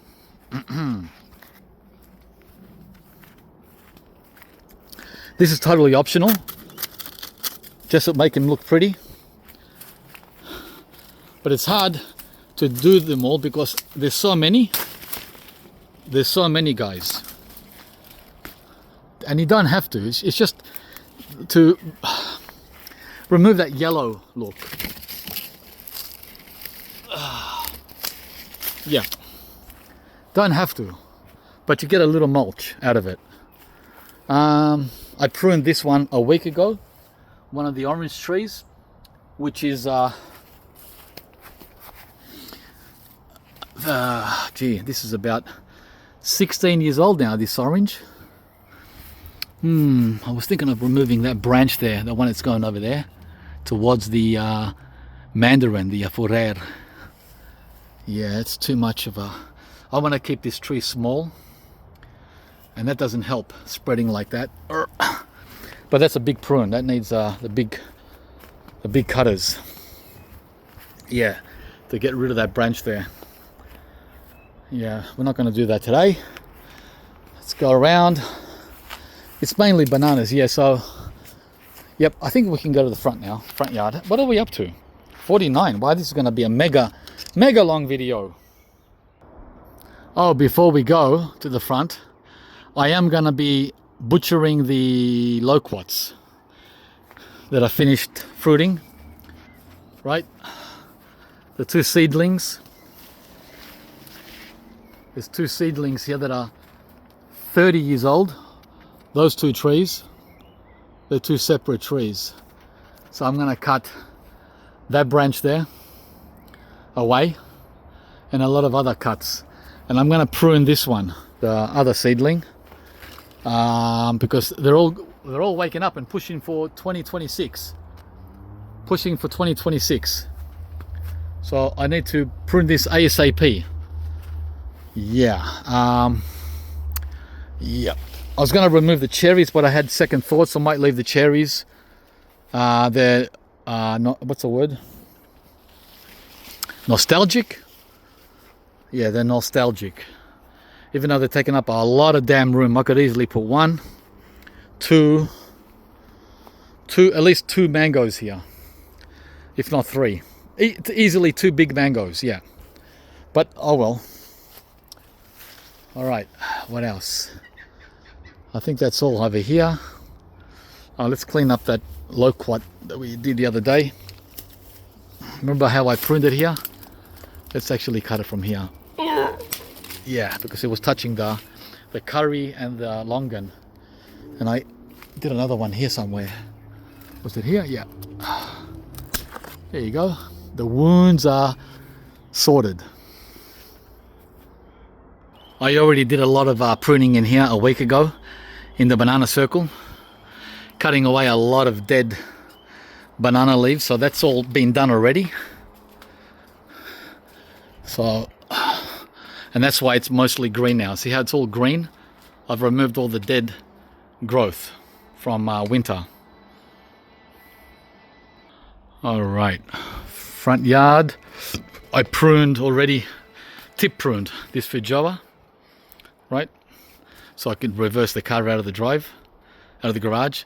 This is totally optional, just to make them look pretty. But it's hard to do them all because there's so many. There's so many, guys. And you don't have to. It's just to remove that yellow look. Yeah. Don't have to. But you get a little mulch out of it. I pruned this one a week ago. One of the orange trees, which is this is about 16 years old now, this orange. I was thinking of removing that branch there, the one that's going over there towards the mandarin, the forer. Yeah, it's too much of a... I want to keep this tree small, and that doesn't help spreading like that. But that's a big prune. That needs the big cutters. Yeah, to get rid of that branch there. Yeah, we're not going to do that today. Let's go around. It's mainly bananas, yeah, so... Yep, I think we can go to the front now, front yard. What are we up to? 49. Wow, this is going to be a mega long video. Oh, before we go to the front, I am going to be butchering the loquats that I finished fruiting, right? The 2 seedlings. There's 2 seedlings here that are 30 years old. Those 2 trees, they're 2 separate trees. So I'm going to cut that branch there away and a lot of other cuts. And I'm going to prune this one, the other seedling, because they're all they're all waking up and pushing for 2026. Pushing for 2026. So I need to prune this ASAP. Yeah. Yeah. I was going to remove the cherries, but I had second thoughts. I might leave the cherries. They're not, what's the word? Nostalgic? Yeah, they're nostalgic. Even though they're taking up a lot of damn room, I could easily put one, two, at least 2 mangoes here, if not 3. Easily 2 big mangoes, yeah. But oh well. All right, what else? I think that's all over here. Let's clean up that loquat that we did the other day. Remember how I pruned it here? Let's actually cut it from here. Yeah, because it was touching the curry and the longan. And I did another one here somewhere. Was it here? Yeah. There you go. The wounds are sorted. I already did a lot of pruning in here a week ago in the banana circle, cutting away a lot of dead banana leaves, so that's all been done already. So, and that's why it's mostly green now. See how it's all green? I've removed all the dead growth from winter. All right, front yard, I pruned already, tip pruned this feijoa, right? So I could reverse the car out of the drive, out of the garage.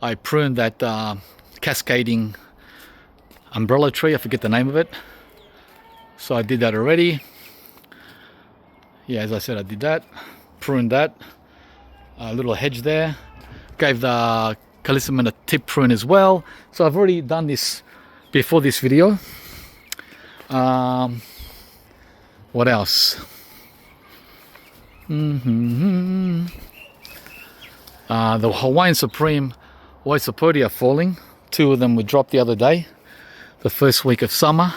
I pruned that cascading umbrella tree, I forget the name of it. So I did that already. Yeah, as I said, I did that, pruned that, a little hedge there, gave the calicium a tip prune as well. So I've already done this before this video. What else? The Hawaiian Supreme white sapote are falling. 2 of them were dropped the other day, the first week of summer.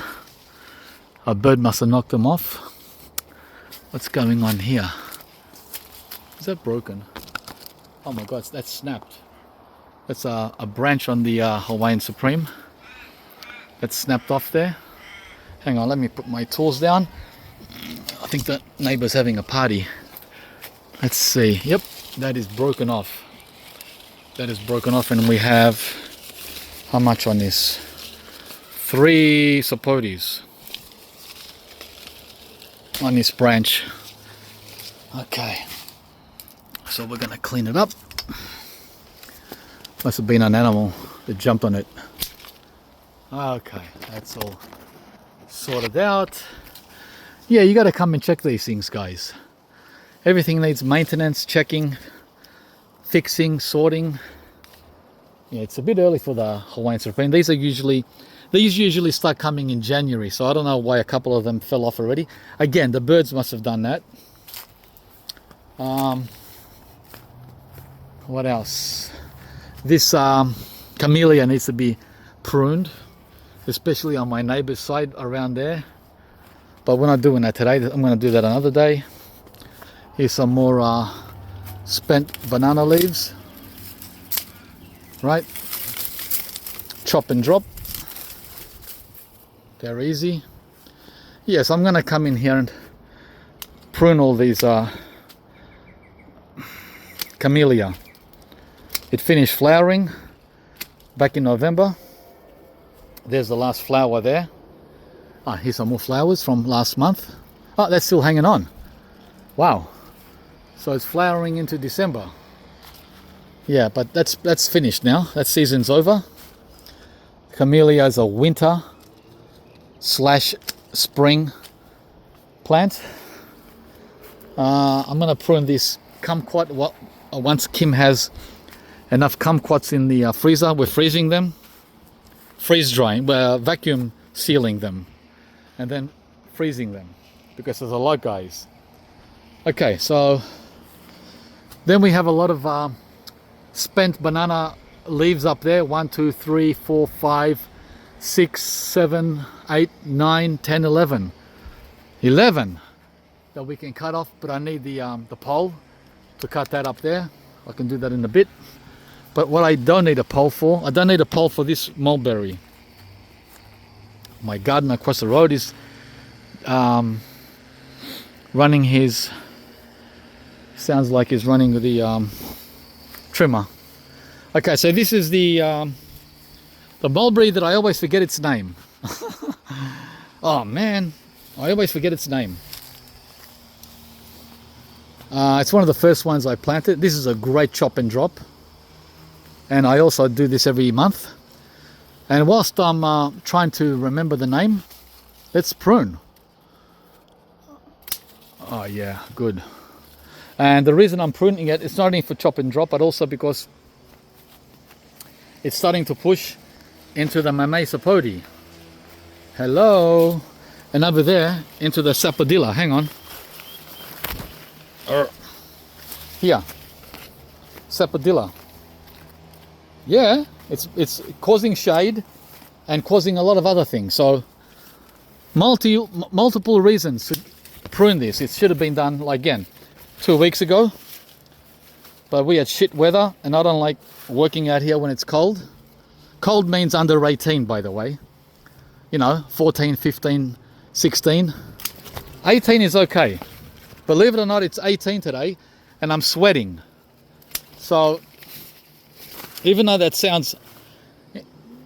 A bird must have knocked them off. What's going on here? Is that broken? Oh my god, that's snapped. That's a branch on the Hawaiian Supreme. That's snapped off there. Hang on, let me put my tools down. I think the neighbor's having a party. Let's see. Yep, that is broken off. That is broken off, and we have how much on this? 3 sapotes on this branch. Okay, so we're gonna clean it up. Must have been an animal that jumped on it. Okay, that's all sorted out. Yeah, you got to come and check these things, guys. Everything needs maintenance, checking, fixing, sorting. Yeah, it's a bit early for the Hawaiian Supreme. These usually start coming in January, so I don't know why a couple of them fell off already. Again, the birds must have done that. What else? This camellia needs to be pruned, especially on my neighbor's side around there. But we're not doing that today. I'm going to do that another day. Here's some more spent banana leaves. Right? Chop and drop. They're easy. Yes, I'm going to come in here and prune all these camellia. It finished flowering back in November. There's the last flower there. Here's some more flowers from last month. Oh, that's still hanging on. Wow. So it's flowering into December. Yeah, but that's finished now. That season's over. Camellia is a winter / spring plant. I'm going to prune this kumquat. Once Kim has enough kumquats in the freezer, we're freezing them. Freeze drying, we're vacuum sealing them. And then freezing them. Because there's a lot, guys. Okay, so then we have a lot of spent banana leaves up there. 1, 2, 3, 4, 5, 6, 7, 8, 9, 10, 11. 11 that we can cut off, but I need the pole to cut that up there. I can do that in a bit. But what I don't need a pole for, I don't need a pole for this mulberry. My gardener across the road is running his, sounds like he's running the trimmer. Okay, so this is the mulberry that I always forget its name. Oh man, I always forget its name. It's one of the first ones I planted. This is a great chop and drop. And I also do this every month. And whilst I'm trying to remember the name, let's prune. Oh yeah, good. And the reason I'm pruning it, it's not only for chop and drop, but also because it's starting to push into the Mamey sapote. Hello. And over there, into the sapodilla. Hang on. Here. Sapodilla. Yeah, it's causing shade and causing a lot of other things. So multiple reasons to prune this. It should have been done, like, again, 2 weeks ago. But we had shit weather, and I don't like working out here when it's cold. Cold means under 18, by the way. You know, 14, 15, 16. 18 is okay. Believe it or not, it's 18 today, and I'm sweating. So, even though that sounds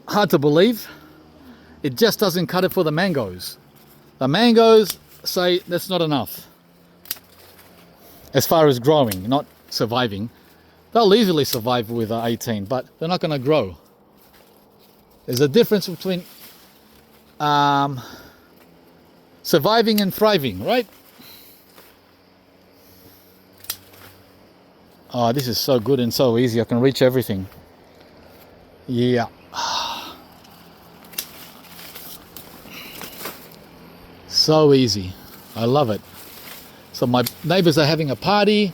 hard to believe, it just doesn't cut it for the mangoes. The mangoes say that's not enough. As far as growing, not surviving. They'll easily survive with 18, but they're not going to grow. There's a difference between surviving and thriving, right? Oh, this is so good and so easy. I can reach everything. Yeah. So easy. I love it. So my neighbors are having a party,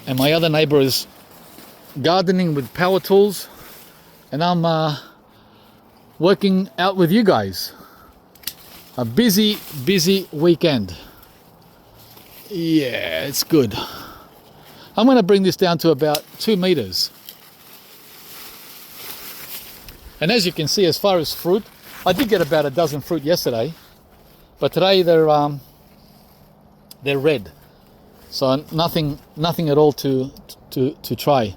and my other neighbor is gardening with power tools, and I'm working out with you guys. A busy weekend. Yeah, it's good. I'm going to bring this down to about 2 meters. And as you can see, as far as fruit, I did get about a dozen fruit yesterday, but today they're red, so nothing at all to try.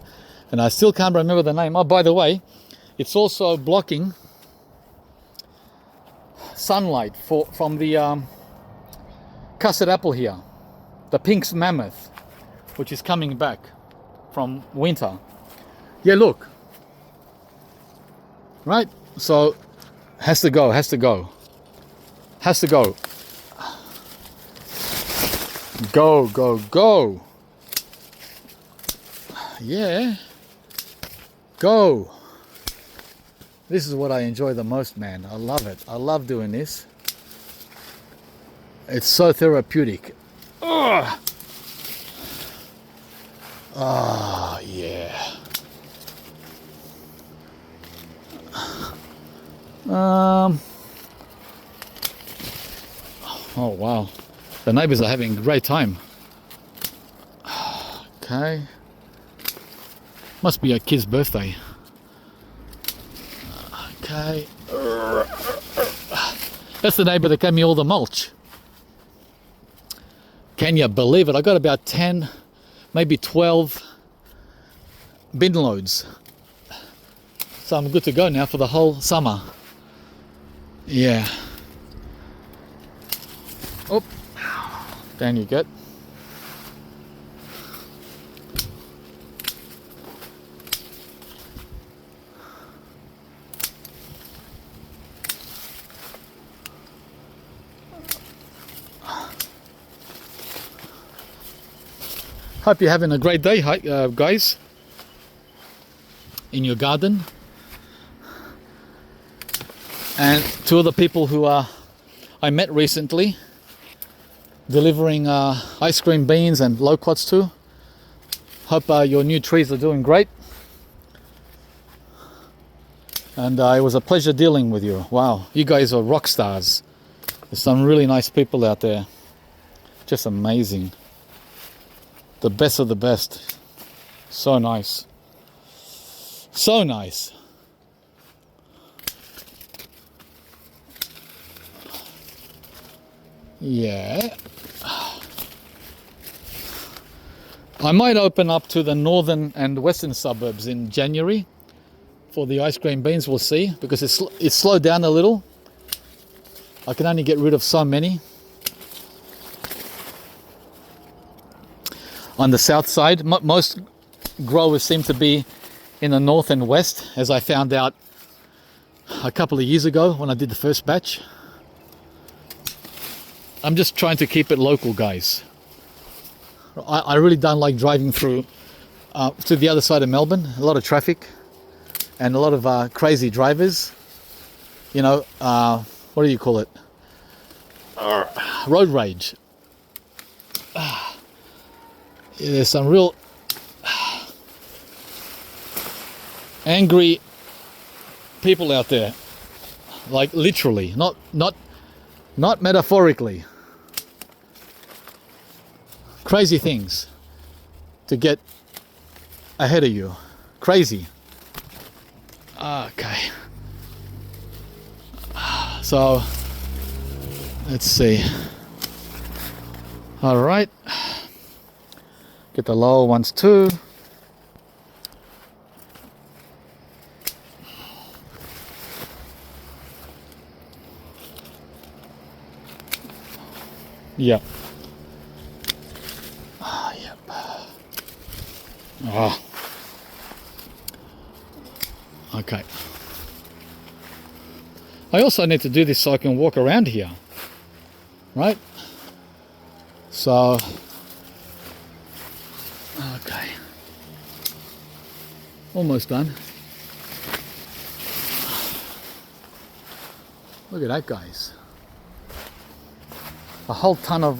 And I still can't remember the name. Oh, by the way, it's also blocking sunlight from the custard apple here, the pink mammoth, which is coming back from winter. Yeah, look. Right? So, has to go. Go. Yeah. Go. This is what I enjoy the most, man. I love it. I love doing this. It's so therapeutic. Ugh. Oh, yeah. Oh, wow. The neighbors are having a great time. Okay. Must be a kid's birthday. Okay. That's the neighbor that gave me all the mulch. Can you believe it? I got about 10, maybe 12 bin loads. So I'm good to go now for the whole summer. Yeah. Oh, down you get. Hope you're having a great day, guys, in your garden. And two of the people who I met recently, delivering ice cream beans and loquats to. Hope your new trees are doing great. And it was a pleasure dealing with you. Wow, you guys are rock stars. There's some really nice people out there. Just amazing. The best of the best. So nice. So nice. Yeah. I might open up to the northern and western suburbs in January for the ice cream beans. We'll see, because it's slowed down a little. I can only get rid of so many. On the south side, most growers seem to be in the north and west, as I found out a couple of years ago when I did the first batch. I'm just trying to keep it local, guys. I really don't like driving through to the other side of Melbourne. A lot of traffic and a lot of crazy drivers. You know, what do you call it? Road rage. There's some real angry people out there, like literally, not metaphorically. Crazy things to get ahead of you. Crazy. Okay. So let's see. All right. Get the lower ones too. Yeah. Yep. Oh. Okay. I also need to do this so I can walk around here. Right? So, okay. Almost done. Look at that, guys. A whole ton of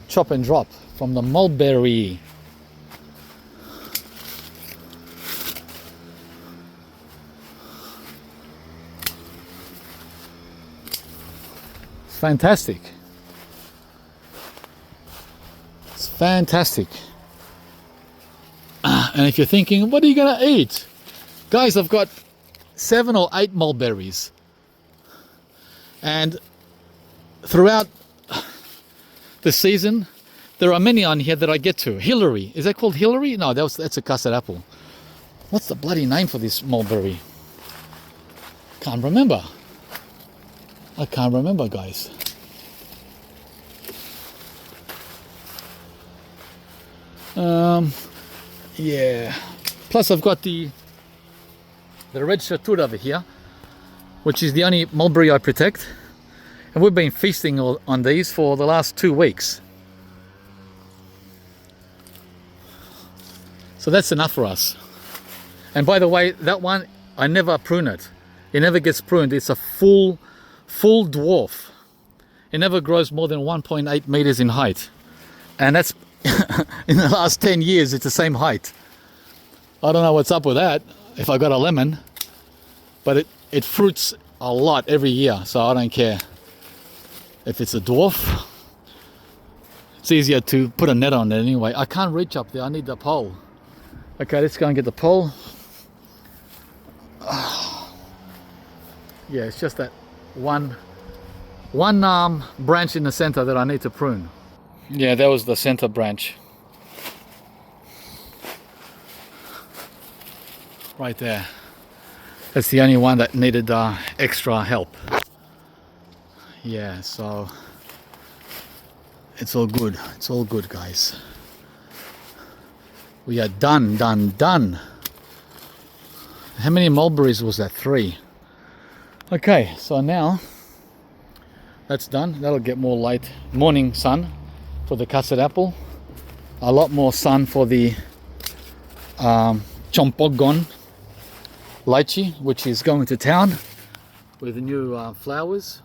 chop and drop from the Mulberry. It's fantastic. It's fantastic. And if you're thinking, what are you going to eat? Guys, I've got 7 or 8 mulberries. And throughout the season, there are many on here that I get to. Hillary. Is that called Hillary? No, that's a custard apple. What's the bloody name for this mulberry? Can't remember. I can't remember, guys. Yeah. Plus I've got the red chatur over here, which is the only mulberry I protect. And we've been feasting on these for the last 2 weeks. So that's enough for us. And by the way, that one, I never prune it. It never gets pruned. It's a full dwarf. It never grows more than 1.8 meters in height. And that's, in the last 10 years, it's the same height. I don't know what's up with that, if I got a lemon. But it fruits a lot every year, so I don't care. If it's a dwarf, it's easier to put a net on it anyway. I can't reach up there, I need the pole. Okay, let's go and get the pole. Yeah, it's just that one branch in the center that I need to prune. Yeah, that was the center branch. Right there. That's the only one that needed extra help. Yeah, so it's all good. It's all good, guys. We are done. How many mulberries was that? 3. Okay, so now that's done. That'll get more light morning sun for the custard apple. A lot more sun for the Chompogon lychee, which is going to town with the new flowers.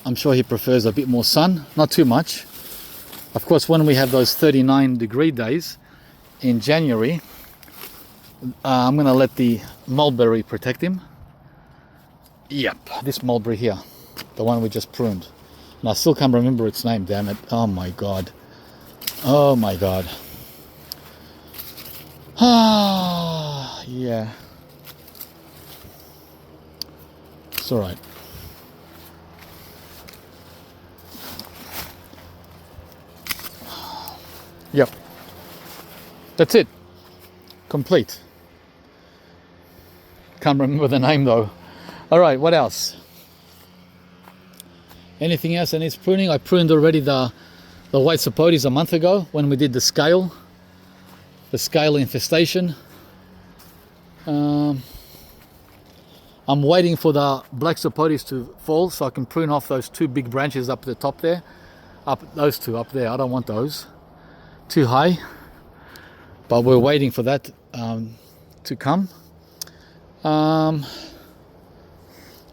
I'm sure he prefers a bit more sun, not too much. Of course, when we have those 39-degree days in January, I'm going to let the mulberry protect him. Yep, this mulberry here, the one we just pruned. And I still can't remember its name, damn it. Oh my God. Oh my God. Ah. Yeah. It's all right. Yep. That's it. Complete. Can't remember the name though. All right, what else? Anything else that needs pruning? I pruned already the white sapotes a month ago when we did the scale infestation. I'm waiting for the black sapotes to fall so I can prune off those two big branches up the top there. Those two up there, I don't want those. Too high. But we're waiting for that to come.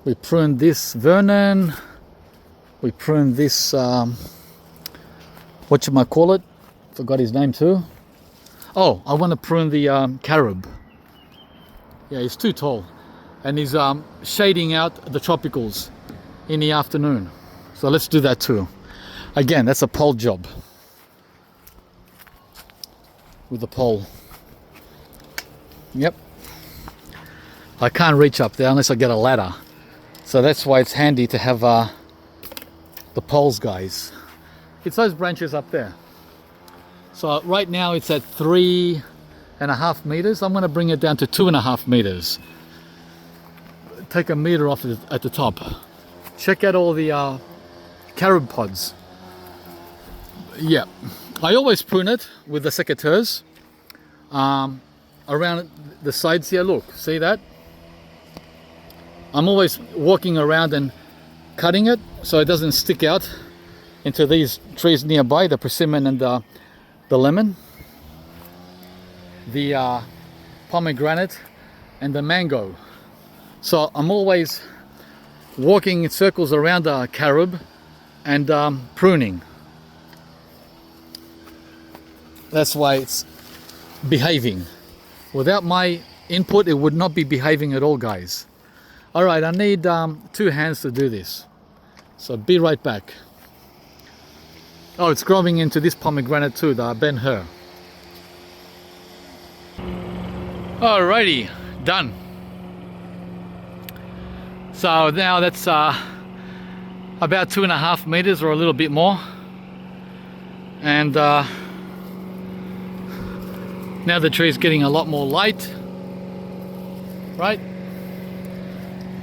We pruned this Vernon. We pruned this, whatchamacallit, forgot his name too. Oh, I want to prune the carob. Yeah, he's too tall. And he's shading out the tropicals in the afternoon. So let's do that too. Again, that's a pole job. With the pole. Yep. I can't reach up there unless I get a ladder. So that's why it's handy to have the poles, guys. It's those branches up there. So right now it's at 3.5 meters. I'm going to bring it down to 2.5 meters. Take a meter off at the top. Check out all the carob pods. Yeah, I always prune it with the secateurs around the sides here. Look, see that? I'm always walking around and cutting it so it doesn't stick out into these trees nearby, the persimmon and the lemon, the pomegranate and the mango. So I'm always walking in circles around the carob and pruning. That's why it's behaving. Without my input, it would not be behaving at all, guys. All right, I need 2 hands to do this. So be right back. Oh, it's growing into this pomegranate too, the Ben Hur. Alrighty, done. So now that's about 2.5 meters or a little bit more. And now the tree is getting a lot more light, right?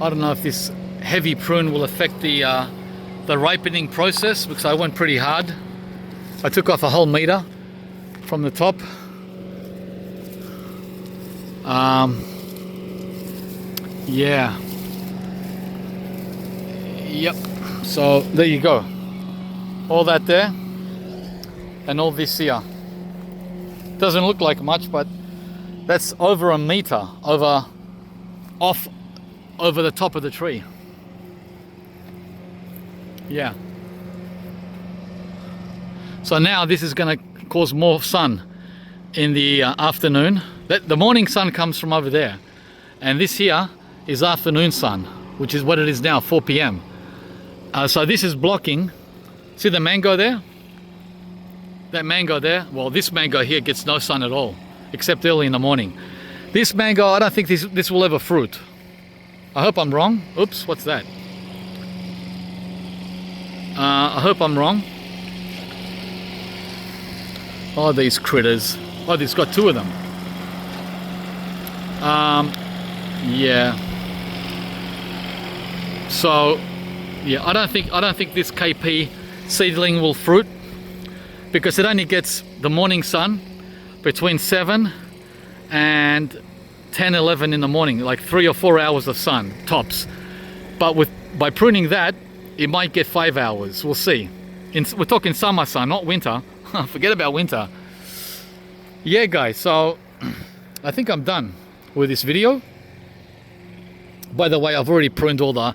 I don't know if this heavy prune will affect the ripening process because I went pretty hard. I took off a whole meter from the top. Yeah. Yep. So there you go. All that there and all this here. Doesn't look like much, but that's over a meter over the top of the tree. Yeah. So now this is going to cause more sun in the afternoon. The morning sun comes from over there, and this here is afternoon sun, which is what it is now, 4 p.m. So this is blocking. See the mango there? That mango there, well, this mango here gets no sun at all, except early in the morning. This mango, I don't think this will ever fruit. I hope I'm wrong. Oops, what's that? I hope I'm wrong. Oh, these critters. Oh, it's got 2 of them. Yeah. So, yeah, I don't think this KP seedling will fruit, because it only gets the morning sun between 7 and 10, 11 in the morning, like 3 or 4 hours of sun tops. But by pruning that, it might get 5 hours. We'll see. We're talking summer sun, not winter. Forget about winter. Yeah, guys. So I think I'm done with this video. By the way, I've already pruned all the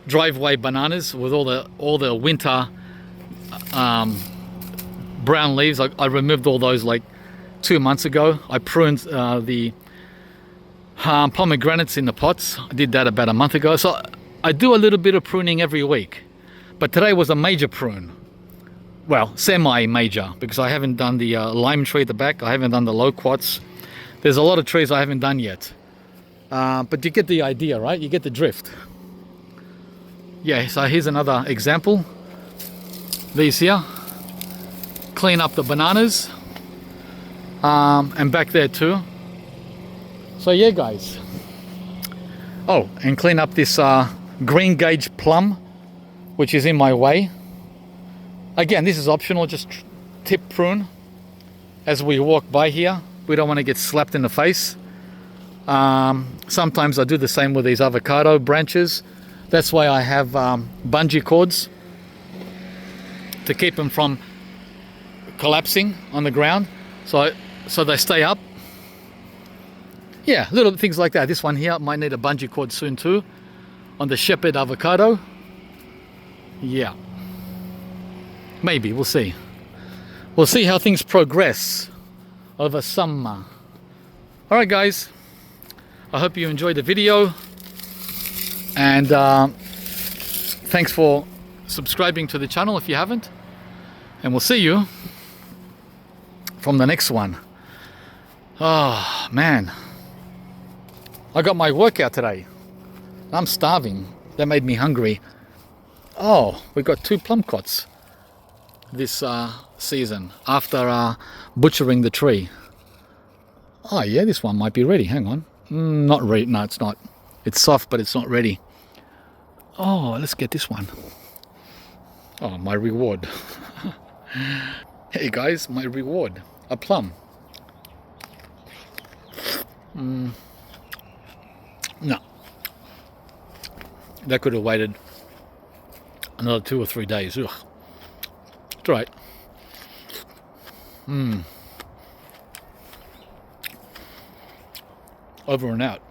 driveway bananas with all the winter brown leaves. I removed all those like 2 months ago. I pruned the pomegranates in the pots. I did that about a month ago. So I do a little bit of pruning every week, but today was a major prune. Well, semi-major, because I haven't done the lime tree at the back. I haven't done the loquats. There's a lot of trees I haven't done yet. But you get the idea, right? You get the drift. Yeah, so here's another example. These here. Clean up the bananas. And back there too. So yeah, guys. Oh, and clean up this green gauge plum, which is in my way. Again, this is optional, just tip prune as we walk by here. We don't want to get slapped in the face. Sometimes I do the same with these avocado branches. That's why I have bungee cords to keep them from collapsing on the ground, so they stay up. Yeah, little things like that. This one here might need a bungee cord soon too, on the shepherd avocado. Yeah, maybe, we'll see. We'll see how things progress over summer. All right, guys, I hope you enjoyed the video, and thanks for subscribing to the channel if you haven't, and we'll see you from the next one. Oh man, I got my workout today. I'm starving. That made me hungry. Oh, we got 2 plum cots this season after butchering the tree. Oh yeah, this one might be ready. Hang on. Not ready. No, it's not. It's soft, but it's not ready. Oh, let's get this one. Oh, my reward. Hey guys, my reward. A plum. No. That could have waited another 2 or 3 days. Ugh. It's right. Over and out.